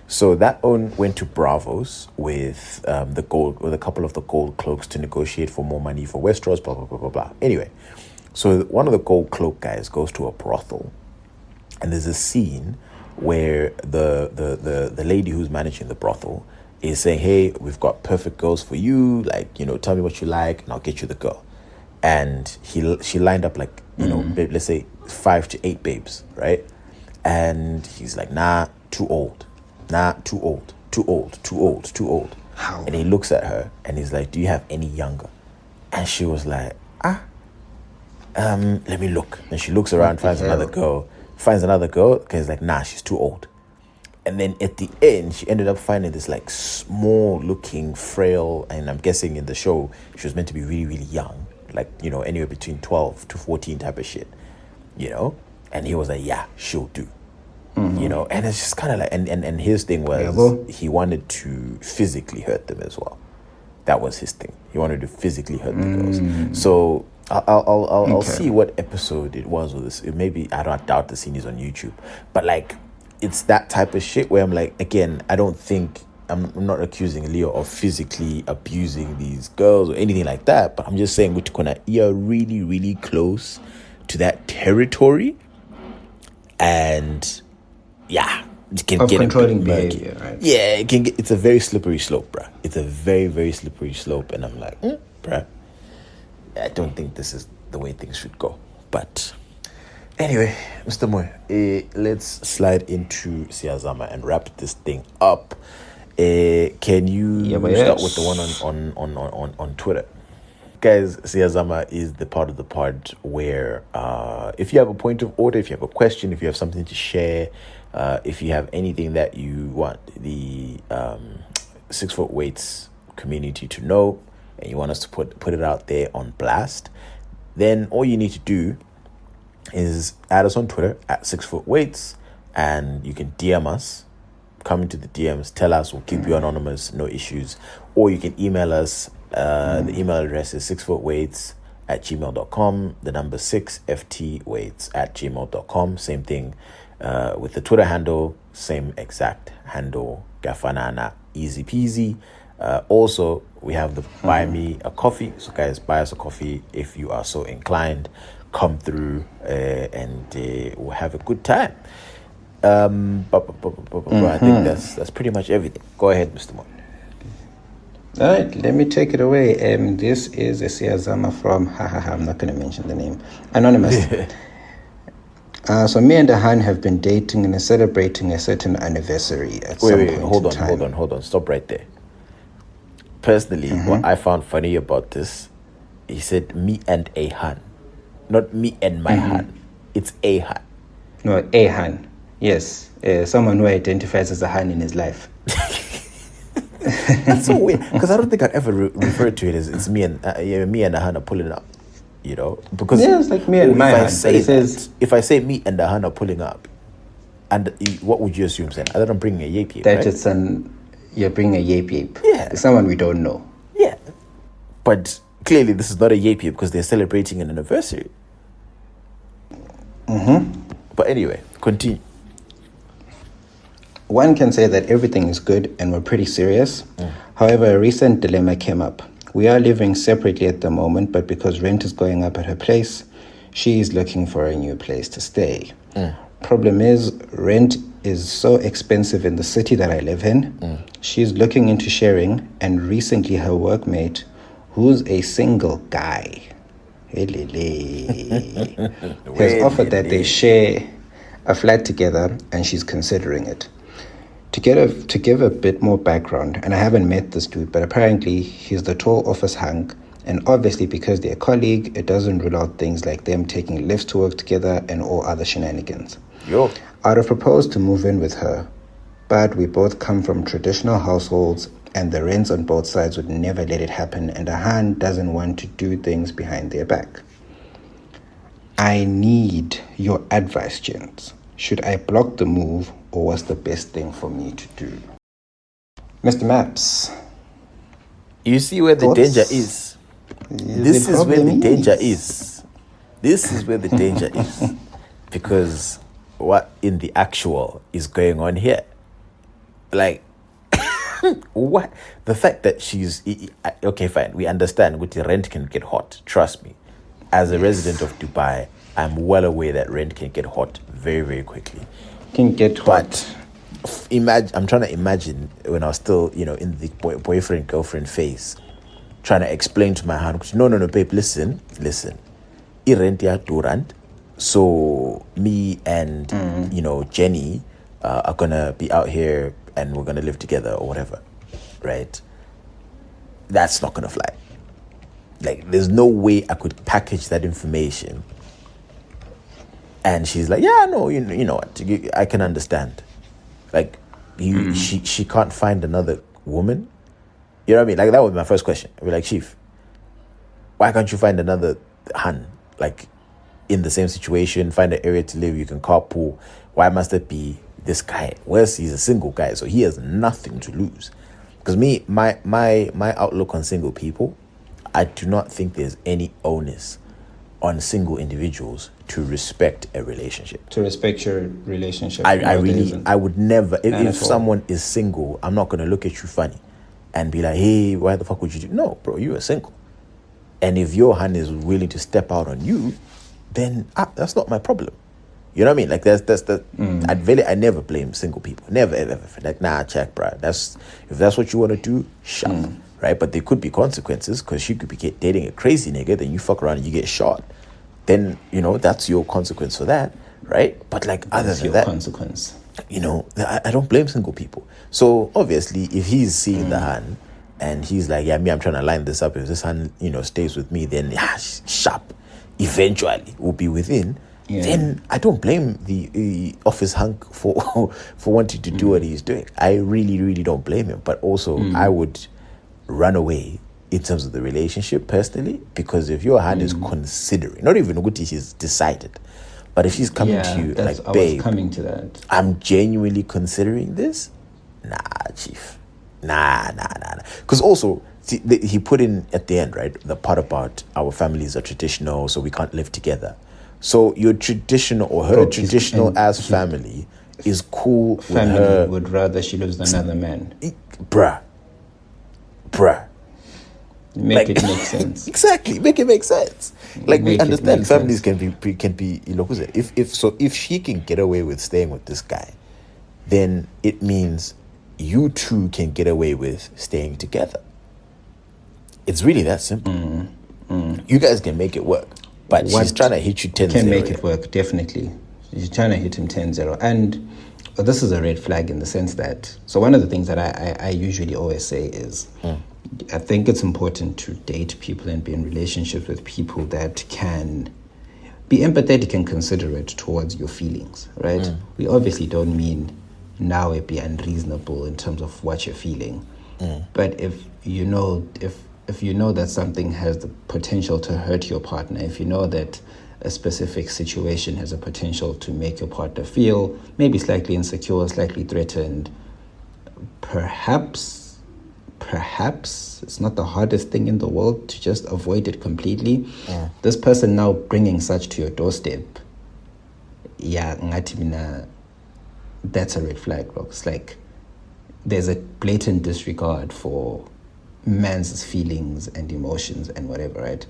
So that own went to Bravos with the gold, with a couple of the gold cloaks to negotiate for more money for Westeros. Blah blah blah blah blah. Anyway, so one of the gold cloak guys goes to a brothel, and there's a scene where the lady who's managing the brothel is saying, "Hey, we've got perfect girls for you. Like, tell me what you like, and I'll get you the girl." And she lined up like let's say 5 to 8 babes, right? And he's like, "Nah, too old. Nah, too old. Too old. Too old. Too old." How? And he looks at her and he's like, "Do you have any younger?" And she was like, let me look. And she looks around, finds another girl, because like, nah, she's too old. And then at the end, she ended up finding this like small looking, frail, and I'm guessing in the show, she was meant to be really, really young, like, anywhere between 12 to 14 type of shit, And he was like, yeah, she'll do. And it's just kind of like, and his thing was he wanted to physically hurt them as well. That was his thing. He wanted to physically hurt the girls. So I'll see what episode it was with this. Maybe I doubt the scene is on YouTube, but like it's that type of shit where I'm like, again, I don't think I'm not accusing Leo of physically abusing these girls or anything like that, but I'm just saying you're really, really close to that territory, and yeah, it can of get controlling behavior, right? Yeah, it can get. It's a very slippery slope, bruh. It's a very, very slippery slope, and I'm like, bruh, I don't think this is the way things should go. But anyway, Mr. Moy, let's slide into Siyazama and wrap this thing up. Can you start with the one on Twitter? Guys, Siyazama is the part of the pod where if you have a point of order, if you have a question, if you have something to share, if you have anything that you want the 6 Foot Weights community to know, and you want us to put it out there on blast, then all you need to do is add us on Twitter at 6 Foot Weights, and you can DM us. Come into the DMs, tell us, we'll keep you anonymous, no issues. Or you can email us. The email address is 6footweights@gmail.com. The number 6ftweights@gmail.com. Same thing with the Twitter handle, same exact handle, Gafanana, easy peasy. Also, we have the Buy Me a Coffee. So guys, buy us a coffee if you are so inclined. Come through and we'll have a good time. I think that's pretty much everything. Go ahead, Mr. Moore. All right, let me take it away. This is a Siyazama from I'm not going to mention the name. Anonymous. So me and Ahan have been dating and celebrating a certain anniversary at some point hold in time. on. Stop right there. Personally, what I found funny about this, he said me and Ahan, not me and my Han. It's Ahan. No, Ahan. Yes, someone who identifies as a Han in his life. That's so weird, because I don't think I'd ever refer to it as it's me and Ahan are pulling up, because it's like me and my Han. If I say me and Ahan are pulling up, and what would you assume then? That I'm bringing a yape, that right? You're bringing a yape. Yeah, it's someone we don't know. Yeah, but clearly this is not a yape because they're celebrating an anniversary. But anyway, continue. one can say that everything is good and we're pretty serious. However, a recent dilemma came up. We are living separately at the moment, but because rent is going up at her place, she is looking for a new place to stay. Problem is, rent is so expensive in the city that I live in. She's looking into sharing, and recently her workmate, who's a single guy, has offered that they share a flat together, and she's considering it. To give a bit more background, and I haven't met this dude, but apparently he's the tall office hunk, and obviously because they're a colleague, it doesn't rule out things like them taking lifts to work together and all other shenanigans. Yo. I'd have proposed to move in with her, but we both come from traditional households, and the rents on both sides would never let it happen, and Han doesn't want to do things behind their back. I need your advice, gents. Should I block the move, or what's the best thing for me to do? Mr. Maps. You see where the danger is. This is where the danger is. This is where the danger is. Because what in the actual is going on here? Like, what? The fact that she's... Okay, fine. We understand. With the rent can get hot. Trust me. As a resident of Dubai, I'm well aware that rent can get hot very, very quickly. Can get hot. But I'm trying to imagine when I was still, in the boyfriend-girlfriend phase, trying to explain to my hand, no, babe, listen. I-rent ya durant. So me and, Jenny are going to be out here and we're going to live together or whatever, right? That's not going to fly. Like, there's no way I could package that information. And she's like, yeah, no, you know what? I can understand. Like, she can't find another woman. You know what I mean? Like, that was my first question. I'd be like, Chief, why can't you find another Han? Like, in the same situation, find an area to live, you can carpool. Why must it be this guy? He's a single guy, so he has nothing to lose. Because my outlook on single people, I do not think there's any onus on single individuals to respect a relationship. To respect your relationship. I would never, if someone is single, I'm not going to look at you funny and be like, hey, why the fuck would you do? No, bro, you are single. And if your hand is willing to step out on you, then that's not my problem. You know what I mean? Like, I never blame single people. Never, ever. Like, nah, check, bro. If that's what you want to do, shut. Right? But there could be consequences, because she could be dating a crazy nigga, then you fuck around and you get shot. Then, that's your consequence for that, right? But like, other than that, consequence. I don't blame single people. So obviously, if he's seeing the hand and he's like, yeah, I'm trying to line this up. If this hand, stays with me, then sharp, eventually will be within. Yeah. Then I don't blame the office hunk for wanting to do what he's doing. I really, really don't blame him. But also, I would run away in terms of the relationship personally, because if your hand is considering, not even Uguti, she's decided, but if she's coming to you like, babe, coming to that, I'm genuinely considering this. Nah, chief. Nah. Because also, see, he put in at the end, right, the part about our families are traditional, so we can't live together. So your traditional or her traditional as family is cool. Family with her. Would rather she lives with another man. Bruh. Make it make sense. Exactly, make it make sense. Like, we understand families can be if she can get away with staying with this guy, then it means you two can get away with staying together. It's really that simple. You guys can make it work, but she's trying to hit you 10-0. Can make it work, definitely. She's trying to hit him 10-0. And this is a red flag in the sense that, so one of the things that I usually always say is, I think it's important to date people and be in relationships with people that can be empathetic and considerate towards your feelings, right? We obviously don't mean now it be unreasonable in terms of what you're feeling. But if you know that something has the potential to hurt your partner, if you know that a specific situation has a potential to make your partner feel maybe slightly insecure, slightly threatened, perhaps it's not the hardest thing in the world to just avoid it completely. This person now bringing such to your doorstep, ngathi mina, that's a red flag, bro. It's like there's a blatant disregard for man's feelings and emotions and whatever, right?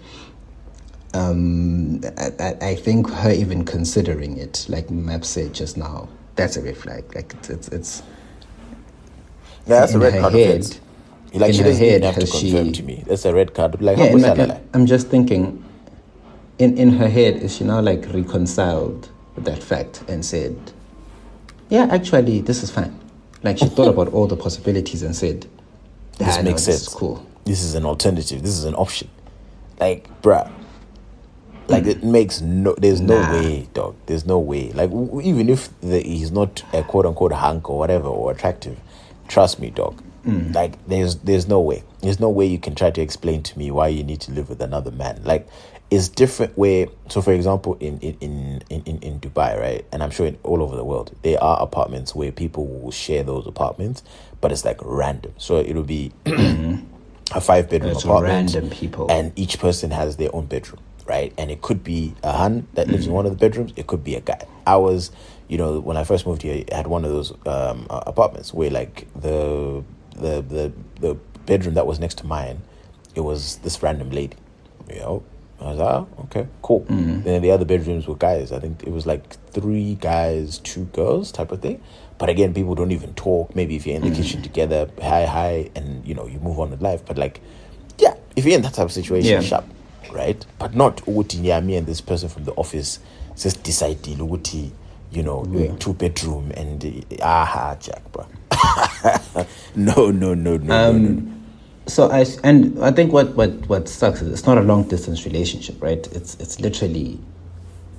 I think her even considering it, like Map said just now, that's a red flag. Like it's Yeah, that's a in red her card head. offense. Like, In she her doesn't even head, have to has confirm she? to me. That's a red card. Like, Yeah, how and much like I'm just thinking, in her head, is she now like reconciled with that fact and said, yeah, actually, this is fine. Like, she thought about all the possibilities and said, this makes sense. This is cool. This is an alternative. This is an option. Like, bruh. Like, it makes there's no way, dog. There's no way. Like, even if he's not a quote-unquote hunk or whatever, or attractive, trust me, dog. Like, there's no way. There's no way you can try to explain to me why you need to live with another man. Like, it's different where, so for example, in Dubai, right? And I'm sure all over the world, there are apartments where people will share those apartments, but it's like random. So it'll be a 5-bedroom apartment. Random people. And each person has their own bedroom, right? And it could be a hun that lives in one of the bedrooms. It could be a guy. When I first moved here, I had one of those apartments where like the bedroom that was next to mine, it was this random lady. I was like, okay, cool. Then the other bedrooms were guys. I think it was like 3 guys, 2 girls type of thing. But again, people don't even talk. Maybe if you're in the kitchen together, hi, and you move on with life. But like, yeah, if you're in that type of situation, sharp, right? But not me and this person from the office just decide uti, 2-bedroom and Jack, bro. No. So I think what sucks is it's not a long distance relationship, right? It's literally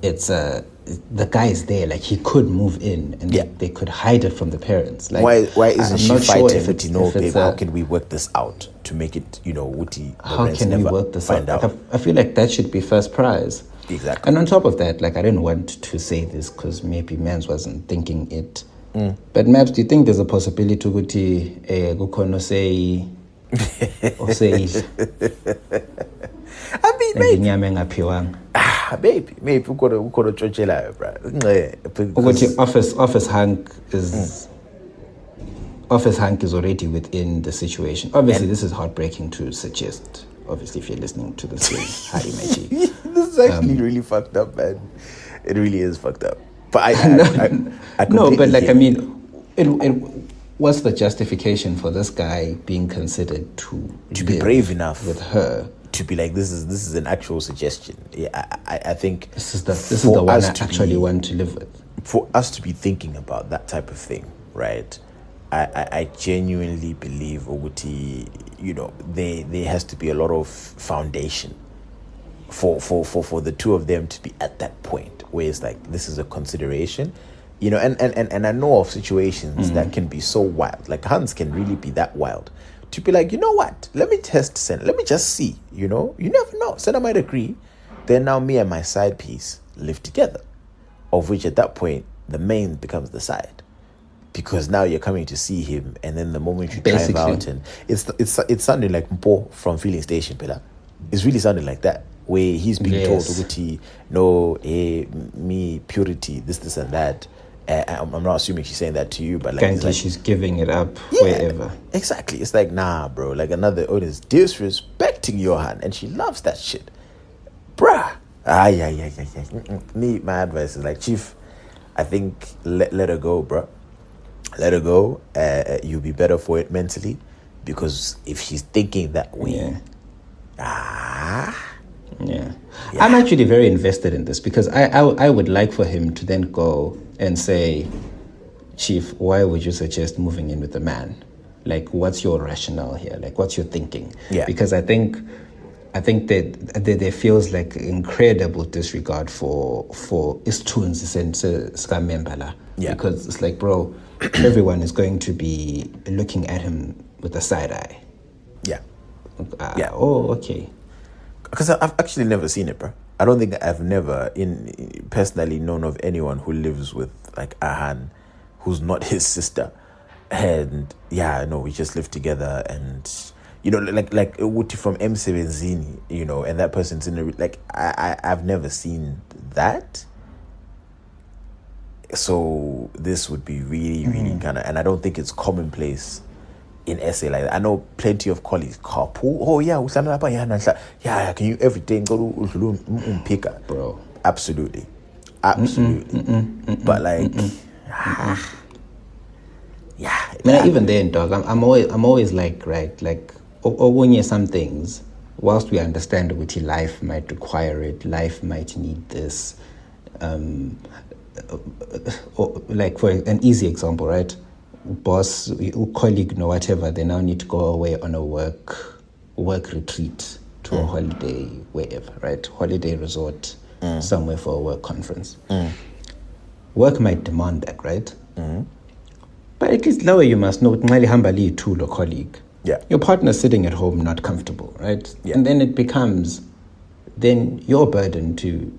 the guy is there, like he could move in and they could hide it from the parents. Like why isn't I'm she not fighting sure with no babe? How can we work this out to make it Wuti? How can we work this out? Like, I feel like that should be first prize. Exactly. And on top of that, like I didn't want to say this because maybe Mans wasn't thinking it. But Maps, do you think there's a possibility to go say or say I mean, maybe ukhono tshotshelayo, bro. Office hunk is already within the situation. Obviously, this is heartbreaking to suggest. Obviously, if you're listening to this, Harry Mechi. This is actually really fucked up, man. It really is fucked up. But I no, but like I mean, what's the justification for this guy being considered to be brave enough with her to be like, this is an actual suggestion? Yeah, I think this is the one I actually want to live with. For us to be thinking about that type of thing, right? I genuinely believe Oguti, there has to be a lot of foundation for the two of them to be at that point where it's like, this is a consideration, and I know of situations that can be so wild. Like Hans can really be that wild to be like, you know what, let me test Senna, let me just see, you never know, Senna might agree. Then now me and my side piece live together, of which at that point the main becomes the side, because now you're coming to see him, and then the moment you drive out, and it's sounding like Mpo from Filling Station, Pela. It's really sounding like that, where he's being told, Uguti, no, me, purity, this and that. I'm not assuming she's saying that to you, but like, she's giving it up wherever. Exactly. It's like, nah, bro. Like another is disrespecting your hand, and she loves that shit, bruh. Yeah. Me, my advice is like, Chief, I think let her go, bro. Let her go. You'll be better for it mentally, because if she's thinking that way, Yeah. I'm actually very invested in this, because I would like for him to then go and say, Chief, why would you suggest moving in with a man? Like, what's your rationale here? Like, what's your thinking? Yeah. Because I think that there feels like incredible disregard for istunes and Skambala. Yeah. Because it's like, bro, everyone is going to be looking at him with a side eye. Yeah. Oh, okay. Because I've actually never seen it, bro. I don't think I've never personally known of anyone who lives with like Ahan, who's not his sister. And we just live together, and like Uti from M7 Zini, and that person's in a, like, I've never seen that. So this would be really, really kind of, and I don't think it's commonplace in SA like that. I know plenty of colleagues carpool. Oh yeah, yeah. Can you every day go to pick up, bro? Absolutely. But like, yeah. I mean, even then, dog. I'm always like, right, like, or some things. Whilst we understand which life might require it, life might need this. Or like for an easy example, right? Boss, colleague, no whatever, they now need to go away on a work retreat to a holiday wherever, right? Holiday resort somewhere for a work conference. Work might demand that, right? But at least lower you must know hambali to a colleague. Yeah. Your partner's sitting at home not comfortable, right? Yeah. And then it becomes then your burden to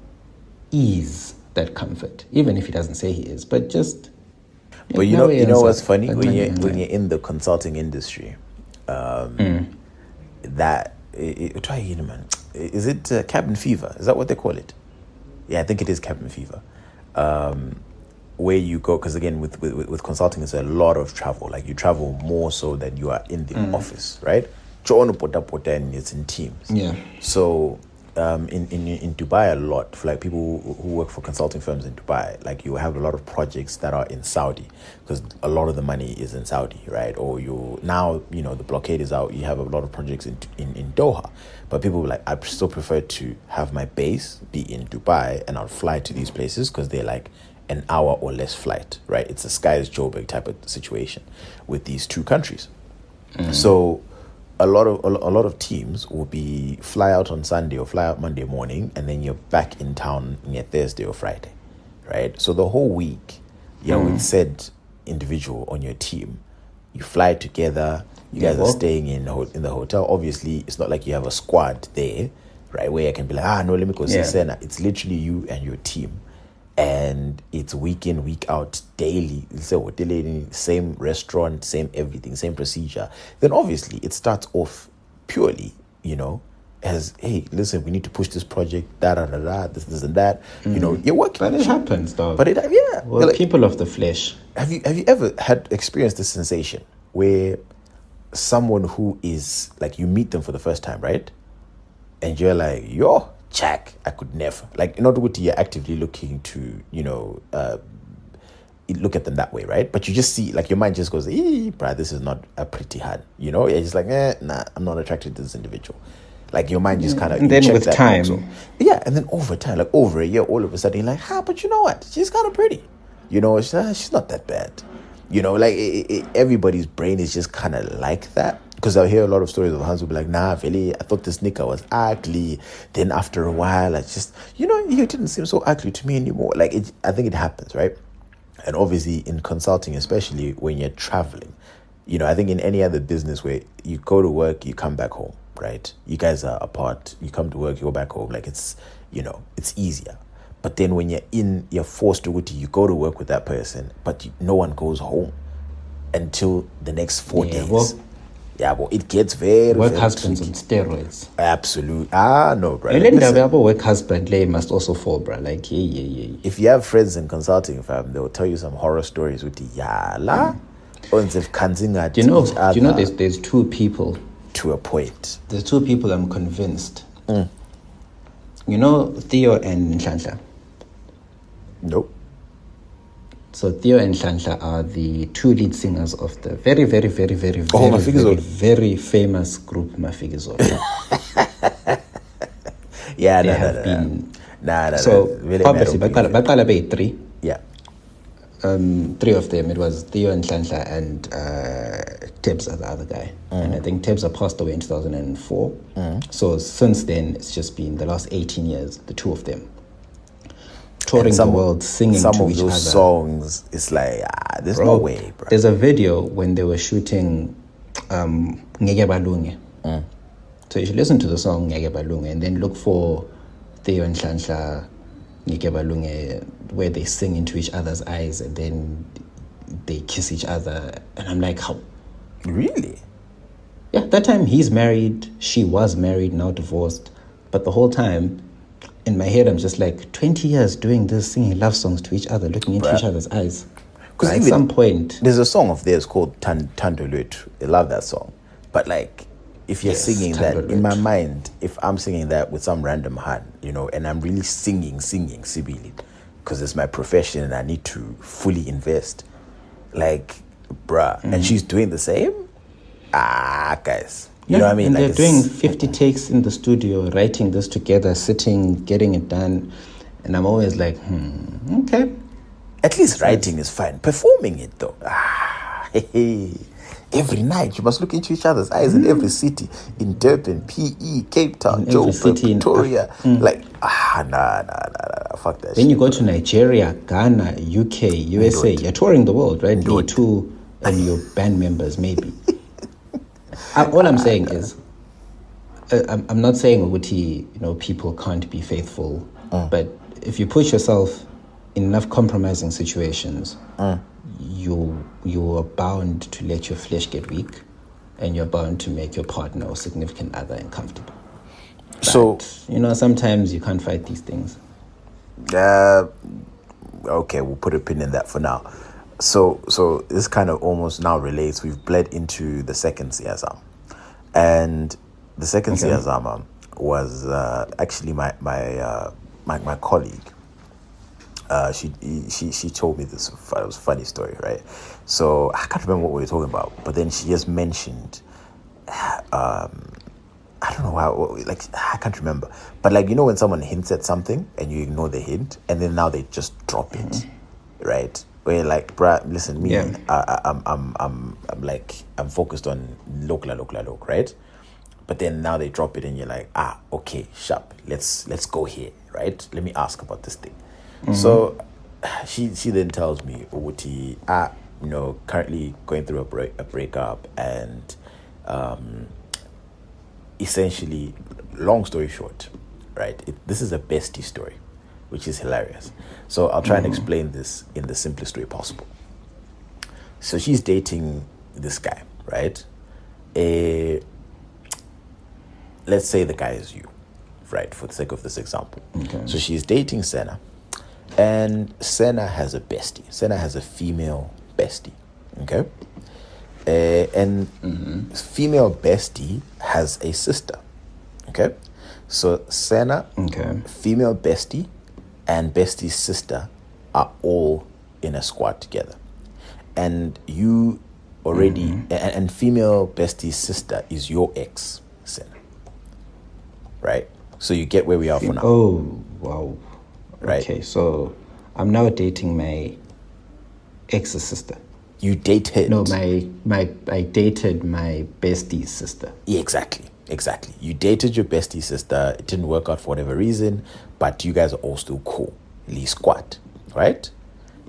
ease that comfort, even if he doesn't say he is, but just. But you know what's funny when you're in the consulting industry, that try again, man. Is it cabin fever? Is that what they call it? Yeah, I think it is cabin fever. Where you go, because again, with consulting, it's a lot of travel. Like you travel more so than you are in the office, right? And it's in teams. Yeah. So in Dubai, a lot for like people who work for consulting firms in Dubai, like you have a lot of projects that are in Saudi because a lot of the money is in Saudi, right? Or the blockade is out. You have a lot of projects in Doha, but people like I still prefer to have my base be in Dubai and I'll fly to these places because they're like an hour or less flight, right? It's a sky is Joburg type of situation with these two countries. So a lot of teams will be fly out on Sunday or fly out Monday morning, and then you're back in town near Thursday or Friday, right? So the whole week, with said individual on your team, you fly together. You guys are staying in the hotel. Obviously, it's not like you have a squad there, right? Where you can be like, no, let me go see Senna. It's literally you and your team. And it's week in, week out, daily. Same restaurant, same everything, same procedure. Then obviously it starts off purely, as, hey, listen, we need to push this project, this and that. You're working. But it happens, dog. But we're like, people of the flesh. Have you ever experienced this sensation where someone who is like, you meet them for the first time, right? And you're like, yo, check, I could never. Like, not what you're actively looking to, look at them that way, right? But you just see, like, your mind just goes, bruh, this is not a pretty hand. You're just like, nah, I'm not attracted to this individual. Like, your mind just kind of... And then with time... and then over time, like, over a year, all of a sudden, you're like, but you know what? She's kind of pretty. She's not that bad. Everybody's brain is just kind of like that. Because I hear a lot of stories of Hans who be like, nah, Veli, I thought this nigga was ugly. Then after a while, I just, he didn't seem so ugly to me anymore. Like, I think it happens, right? And obviously in consulting, especially when you're traveling, I think in any other business where you go to work, you come back home, right? You guys are apart. You come to work, you go back home. Like, it's, it's easier. But then when you're forced to go to work with that person, but no one goes home until the next 4 days. Well, it gets very work husbands on steroids. Absolutely. No, bro. Work husband must also fall, bro. Like, yeah. If you have friends in consulting, fam, they'll tell you some horror stories with the yala. Do you know there's two people to a point. There's two people I'm convinced. Theo and Nhlanhla. Nope. So Theo and Nhlanhla are the two lead singers of the very, very, very, very, very, very famous group Mafikizolo. They have been. So obviously, Bakala Bay 3. Yeah. 3 of them. It was Theo and Nhlanhla and Tebza, the other guy. And I think Tebza passed away in 2004. So since then, it's just been the last 18 years, the two of them. Touring the world, singing to each other. Some of those songs, it's like, there's no way, bro. There's a video when they were shooting Ngeke Balunge. So you should listen to the song Ngeke Balunge and then look for Theo and Nhlanhla Ngeke Balunge, where they sing into each other's eyes and then they kiss each other. And I'm like, how? Really? Yeah, that time he's married, she was married, now divorced. But the whole time, in my head, I'm just like 20 years doing this, singing love songs to each other, looking into each other's eyes. Because at some point, there's a song of theirs called Tando Lwethu. I love that song. But like, if you're singing that, in my mind, if I'm singing that with some random hand, you know, and I'm really singing Sibili, because it's my profession and I need to fully invest, like, bruh, and she's doing the same? Guys. You know what I mean? And like they're doing 50 takes in the studio, writing this together, sitting, getting it done. And I'm always like, okay. At least writing is fine. Performing it, though. Every night, you must look into each other's eyes in every city. In Durban, PE, Cape Town, Joburg, Pretoria. Like, nah. Fuck that shit. Then you go to Nigeria, Ghana, UK, USA. You're touring the world, right? You two and your band members, maybe. All I'm saying is, I'm not saying Uguti, you know, people can't be faithful, but if you put yourself in enough compromising situations, you are bound to let your flesh get weak, and you're bound to make your partner or significant other uncomfortable. But, so, you know, sometimes you can't fight these things. Okay, we'll put a pin in that for now. So this kind of almost now relates. We've bled into the second Siyazama, and the second Siyazama was actually my colleague. She told me this. It was a funny story, right? So I can't remember what we were talking about, but then she just mentioned, I don't know how. Like I can't remember, but like you know when someone hints at something and you ignore the hint, and then now they just drop it, right? Where you're like, bruh, listen, me, I'm focused on local, right? But then now they drop it and you're like, okay, sharp, let's go here, right? Let me ask about this thing. So she then tells me, Uguti, you know, currently going through a breakup, and essentially, long story short, right? This is a bestie story, which is hilarious. So I'll try and explain this in the simplest way possible. So she's dating this guy, right? Let's say the guy is you, right? For the sake of this example. Okay. So she's dating Senna, and Senna has a bestie. Senna has a female bestie, okay? And female bestie has a sister, okay? So Senna, female bestie, and bestie's sister are all in a squad together. And you already, and female bestie's sister is your ex, Senna. Right? So you get where we are for now. Oh, wow. Right. Okay, so I'm now dating my ex's sister. You dated? No, I dated my bestie's sister. Yeah, exactly. You dated your bestie sister. It didn't work out for whatever reason, but you guys are all still cool. Lee squad, right?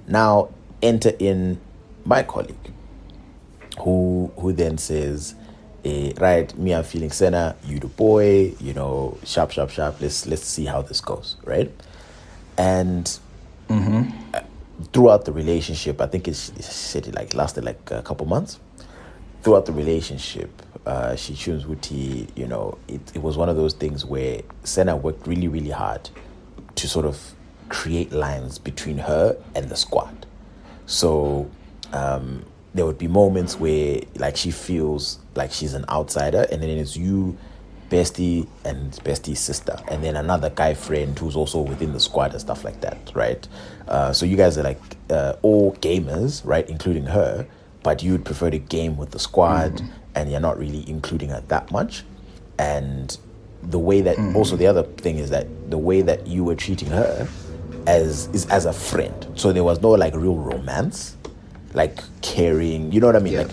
Now enter in my colleague, who then says, right, me, I'm feeling Senna, you the boy, you know, sharp. Let's see how this goes, right? And throughout the relationship, I think it lasted like a couple months. Throughout the relationship, she tunes Wuti, you know, it was one of those things where Senna worked really, really hard to sort of create lines between her and the squad. So there would be moments where like she feels like she's an outsider, and then it's you, bestie, and bestie's sister, and then another guy friend who's also within the squad and stuff like that, right? So you guys are like all gamers, right, including her, but you'd prefer to game with the squad, and you're not really including her that much. And the way that also the other thing is that the way that you were treating her as a friend, so there was no like real romance, like caring, you know what I mean? Like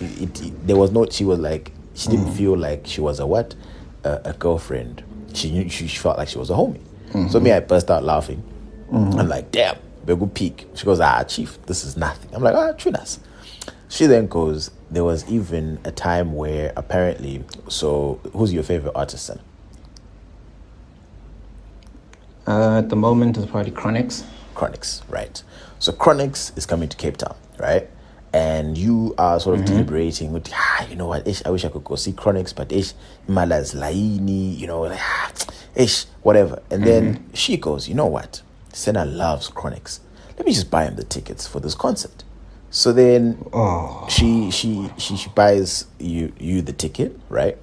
there was no, she was like, she didn't feel like she was a girlfriend. She felt like she was a homie. So me, I burst out laughing. I'm like, damn, we're good peak. She goes, chief, this is nothing. I'm like, true nice. She then goes, there was even a time where apparently, so who's your favorite artist then? At the moment, it's probably Chronix. Chronix, right. So Chronix is coming to Cape Town, right? and you are sort of deliberating with, you know what, I wish I could go see Chronics, but imala is laini, you know, like, whatever. And then she goes, you know what, Senna loves Chronics. Let me just buy him the tickets for this concert. So then she buys you the ticket, right?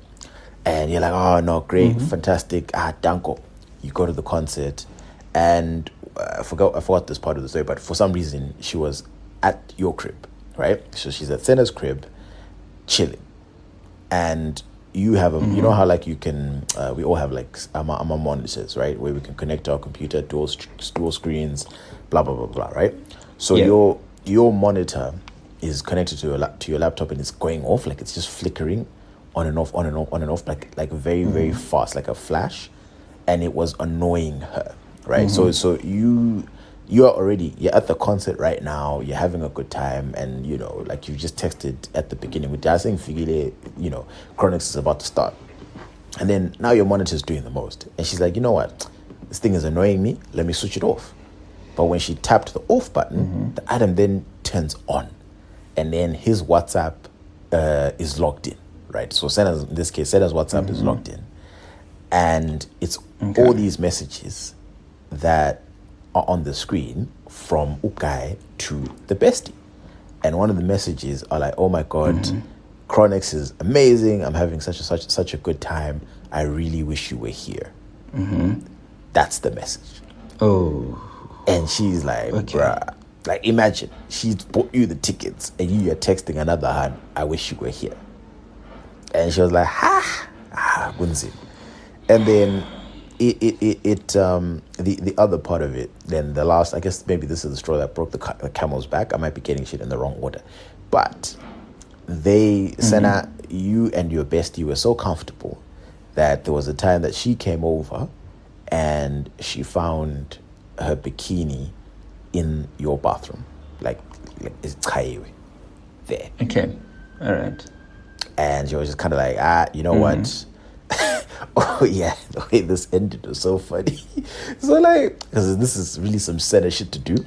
And you're like, oh no, great, fantastic, danko. You go to the concert, and I forgot this part of the story, but for some reason she was at your crib, right? So she's at Senna's crib, chilling, and you have you know how like you can, we all have like AMA monitors, right, where we can connect to our computer, dual screens, blah blah blah blah, right? So your monitor is connected to your laptop, and it's going off, like it's just flickering on and off, on and off, on and off, like very very fast, like a flash, and it was annoying her, right? So you're at the concert right now, you're having a good time, and you know, like you just texted at the beginning with saying Figile, you know, Chronics is about to start, and then now your monitor's doing the most, and she's like, you know what, this thing is annoying me, let me switch it off. But when she tapped the off button, the Adam then turns on, and then his WhatsApp is logged in, right? So in this case, Senna's WhatsApp is logged in, and it's all these messages that are on the screen from Ukai to the bestie. And one of the messages are like, oh my God, Chronics is amazing. I'm having such a good time. I really wish you were here. That's the message. Oh. And she's like, bruh, like imagine she's bought you the tickets and you're texting another hand, I wish you were here. And she was like, Gunzi. And then the other part of it, then the last, I guess maybe this is the straw that broke the camel's back. I might be getting shit in the wrong order, but Senna, you and your bestie were so comfortable that there was a time that she came over and she found her bikini in your bathroom, like it's Kaiwe there. Okay, all right. And she was just kind of like, you know what? Oh yeah, the way this ended was so funny. So like, because this is really some Senna shit to do.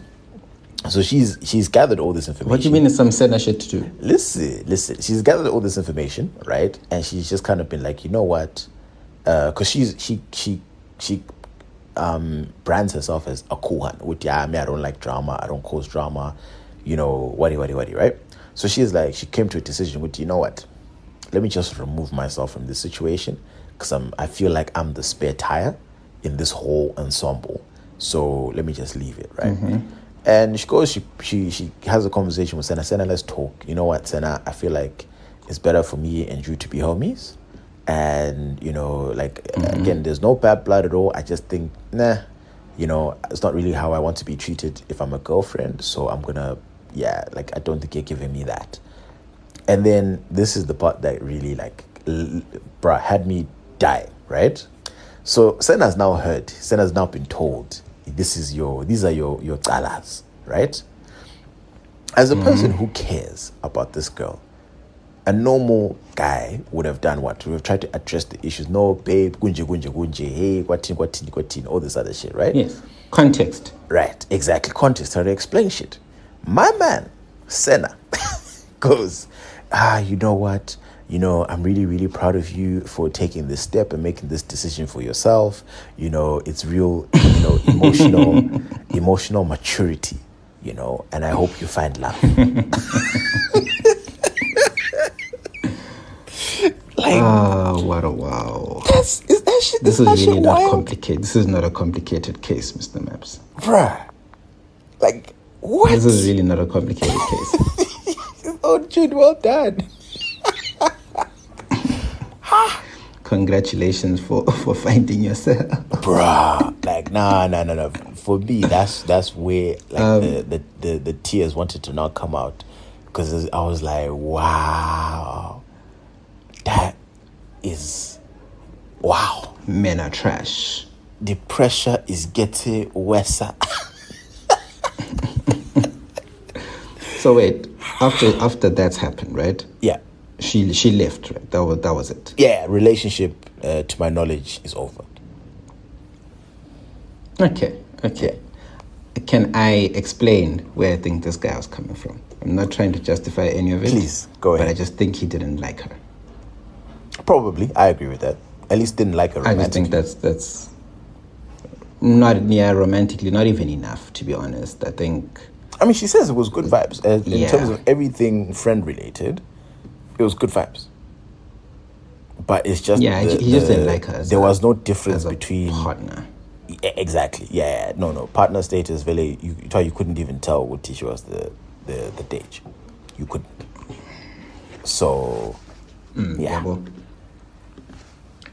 So she's gathered all this information. What do you mean it's some Senna shit to do? Listen. She's gathered all this information, right? And she's just kind of been like, you know what? Because she brands herself as a cool one. With I don't like drama. I don't cause drama. You know, what, right? So she's like, she came to a decision with, you know what? Let me just remove myself from this situation, because I feel like I'm the spare tire in this whole ensemble. So let me just leave it, right? And she goes, she has a conversation with Senna. Senna, let's talk. You know what, Senna? I feel like it's better for me and you to be homies. And, you know, like, again, there's no bad blood at all. I just think, you know, it's not really how I want to be treated if I'm a girlfriend. So I'm going to, I don't think you're giving me that. And then this is the part that really, like, had me die, right? So Senna's now heard. Senna's now been told, these are your talas, right? As a person who cares about this girl, a normal guy would have done what? Would have tried to address the issues. No, babe, gunje, hey, kwatin, all this other shit, right? Yes. Context. Right, exactly. Context, how to explain shit. My man, Senna, goes, you know what? You know, I'm really, really proud of you for taking this step and making this decision for yourself. You know, it's real, you know, emotional maturity, you know, and I hope you find love. Like, what a wow. This is really not complicated. This is not a complicated case, Mr. Maps. Bruh. Like, what? This is really not a complicated case. Oh, Jude, well done. Congratulations for finding yourself. Bruh. Like, no. For me, that's where like the tears wanted to not come out. Because I was like, wow. That is wow. Men are trash. The pressure is getting worse. So wait, after that's happened, right? Yeah. She left, right? That was it. Yeah, relationship, to my knowledge, is over. Okay. can I explain where I think this guy was coming from? I'm not trying to justify any of it. Please, go ahead. But I just think he didn't like her. Probably. I agree with that. At least didn't like her romantically. I just think that's not romantically, not even enough, to be honest. I think... I mean, she says it was good vibes. In terms of everything friend-related, it was good vibes. But it's just... Yeah, he just didn't like her. There was no difference between... partner. Exactly. Yeah. No. Partner status, really, you couldn't even tell what she was the date. You couldn't. So, yeah. Well,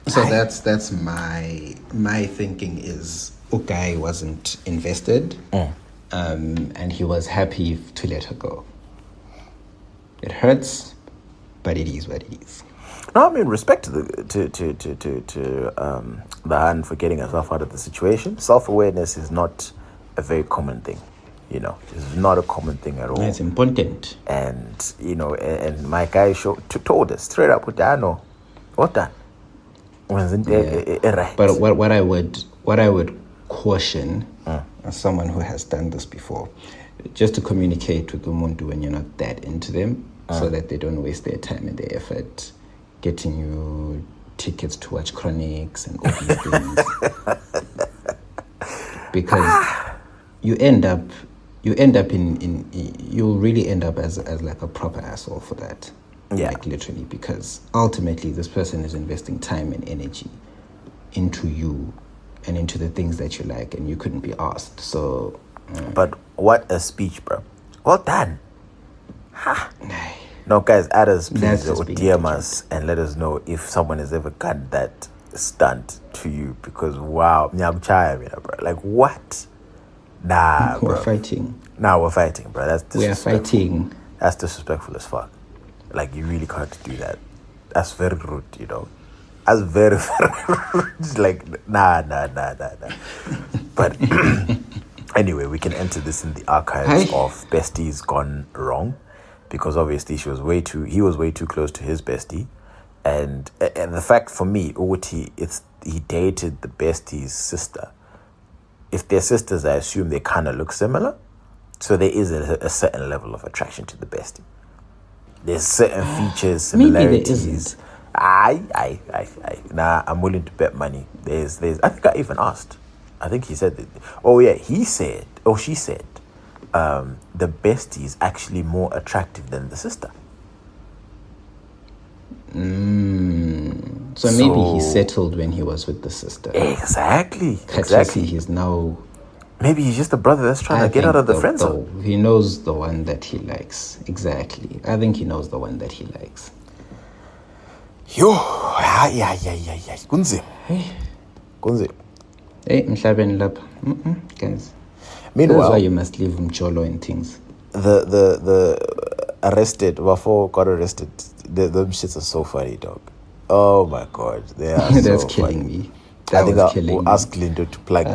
so that's my thinking is Ukai wasn't invested, and he was happy to let her go. It hurts, but it is what it is. No, I mean, respect to the hand for getting herself out of the situation. Self-awareness is not a very common thing, It's not a common thing at all. It's important. And, and my guy told us straight up, I know, what that? But what I would caution as someone who has done this before, just to communicate with Umuntu when you're not that into them, so that they don't waste their time and their effort getting you tickets to watch Chronics and all these things. Because you'll really end up as like a proper asshole for that. Yeah. Like literally, because ultimately this person is investing time and energy into you and into the things that you like, and you couldn't be asked. So but what a speech, bro. Well done. Ha. No, guys, add us, please, or DM us and let us know if someone has ever got that stunt to you, because wow, like what? Nah, bro. We're fighting. Nah, we're fighting, bro. That's disrespectful. We are fighting. That's disrespectful as fuck. Like, you really can't do that. That's very rude, That's very, very rude. It's like, nah. But anyway, we can enter this in the archives of Besties Gone Wrong, because obviously he was way too close to his bestie. And the fact for me, he dated the bestie's sister. If they're sisters, I assume they kind of look similar. So there is a certain level of attraction to the bestie. There's certain features, similarities. Maybe there isn't. I. Nah, I'm willing to bet money. There's. I think I even asked. I think he said that. Oh yeah, she said, the bestie is actually more attractive than the sister. So maybe he settled when he was with the sister. Exactly. He's now... Maybe he's just a brother that's trying to get out of the friend zone. He knows the one that he likes. Exactly. I think he knows the one that he likes. Yo, yeah. Kunze. Hey, mhlabeni lapha. Guys. Meanwhile, that's why you must leave Mcholo and things. The arrested, Wafo got arrested. Them shits are so funny, dog. Oh my god, they are that's so killing funny. me. I think I'll ask Lindo to plug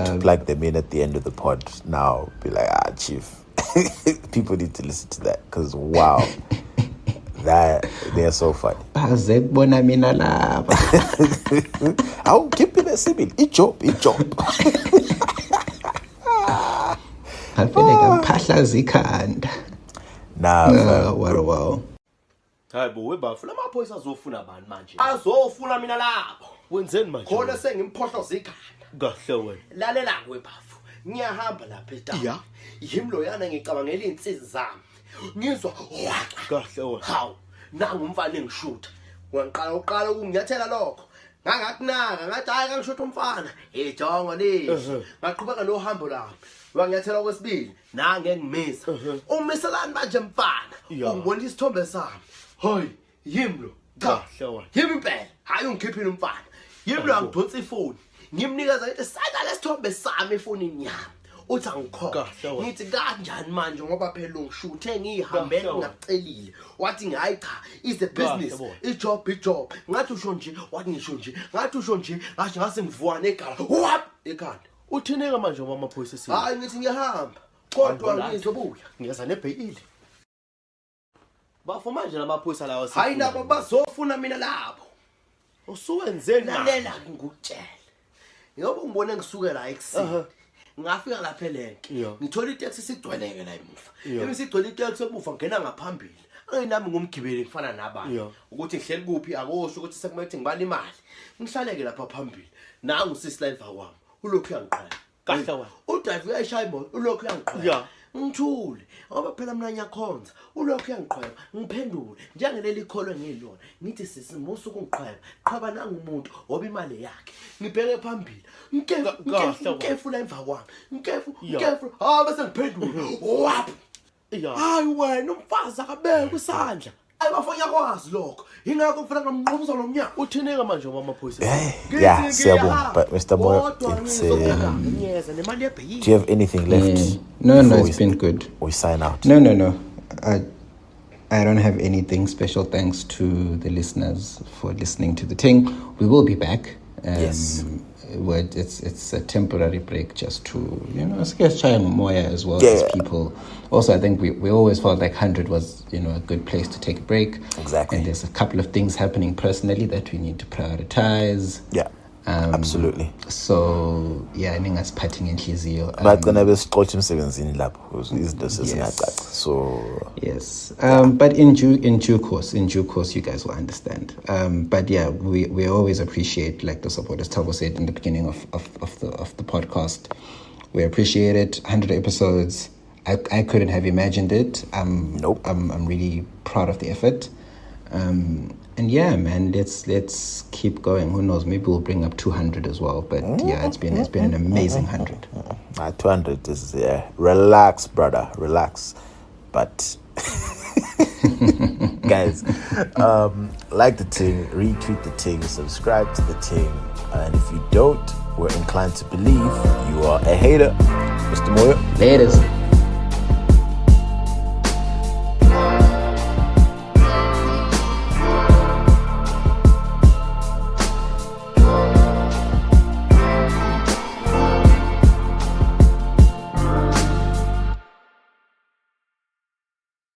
them in at the end of the pod now. Be like, chief, people need to listen to that, because wow, that they're so funny. I'll keep it simple. Each job. I feel like I'm pahlazikanda. Nah, wow. Hayi bo webafu lamaphoyisa azofuna bani manje? Azofuna mina lapho. Wenzeni manje? Khona sengimpohloza ikhanda. Kahle wena. Lalela webafu. Ngiyahamba lapha eTawu. Ya. Yimloyana ngicabangela izinsizwa zami. Ngizwa kahle wena. Hawu, nangu umfana engishutha. Uqala ukunyathela lokho. Ngangakunaka ngathi hayi kangishutha umfana. Ijongo lihle. Ngaqhubeka lo hambo lapha. Wanyathela kwesibili. Nange ngimisa. Umiselani manje mfana? Ungibona isithombe sami. Hoy, yimlo. Kahle wena. Yimi impela. Hayi ungikhiphile umfana. Yimlo angidonsa ifoni. Ngimnikeza into saka lesithombe sami efonini yami. Uthi angikhokha. Ngithi kanjani manje ngoba phela ungishuthe ngihambele ngacelile. Wathi hayi cha, is a business. Job. Ngathi usho nje, wathi ngisho nje. Ngathi usho nje, ngase ngivuwana egala. Wap ekhanda. Uthineka manje ngoba amaphoyisa esithi. Hayi ngithi ngiyahamba. Kodwa ngizobuya. Ngiyaza nebhekile. Bafo manje lamaphoyisa lawo sithi. Hayi nabo bazofuna mina lapho. Usuwenzeni lalela ngikutshela. Ngoba ngibone ngisuke la ekuseni. ngafika lapha elenke Yeah. ngithola itaxi sigcweleke la emuva Yeah. bese sigcwele itaxi emuva ngena ngaphambili nami ngumgibeli ngifana nabanye Yeah. ukuthi ngihleli kuphi akosho ukuthi sekumele ukuthi ngibale imali ngihlaleke lapha phambili nangu sisi live kwami ulokhu yangiqala Kahle wena. udrive uyayishaya imoto ulokhu yangiqala Yeah. ngithule ngoba phela mina ngiyakhonza ulokhu yangiqhweba ngiphendule njengeleli ikholwe ngilona ngithi sisi musuku ngiqhweba qhaba nangumuntu ngoba imali yakhe ngibheke phambili nkefu la emva kwami nkefu bese ngiphendule wap hayi wena umfazi akabeke isandla ayibafanya kwazi lokho ingakho kufanele ngamnqobuza lo mnyaka Utheneka manje ngoba amaphoyisa Yeah, siyabonga. But Mr. Moyo, it's ngiyeza nemali yebhekile do you have anything left? No, before it's been good. We sign out. No. I don't have anything special. Thanks to the listeners for listening to the thing. We will be back. Yes. It's a temporary break just to, sketch trying more as well Yeah. as people. Also, I think we always felt like 100 was, a good place to take a break. Exactly. And there's a couple of things happening personally that we need to prioritize. Yeah. Absolutely. So yeah, parting in Hizio. But gonna be scorch emsebenzini lapho izinto sezingacaci. So yes, but in due course, you guys will understand. But yeah, we always appreciate like the support, as Tabo said in the beginning of the podcast. We appreciate it. 100 episodes. I couldn't have imagined it. Nope. I'm really proud of the effort. And yeah, man, let's keep going. Who knows? Maybe we'll bring up 200 as well. But yeah, it's been an amazing 100. 200 is relax, brother, relax. But guys, like the thing, retweet the thing, subscribe to the thing, and if you don't, we're inclined to believe you are a hater. Mr. Moyo, Laters.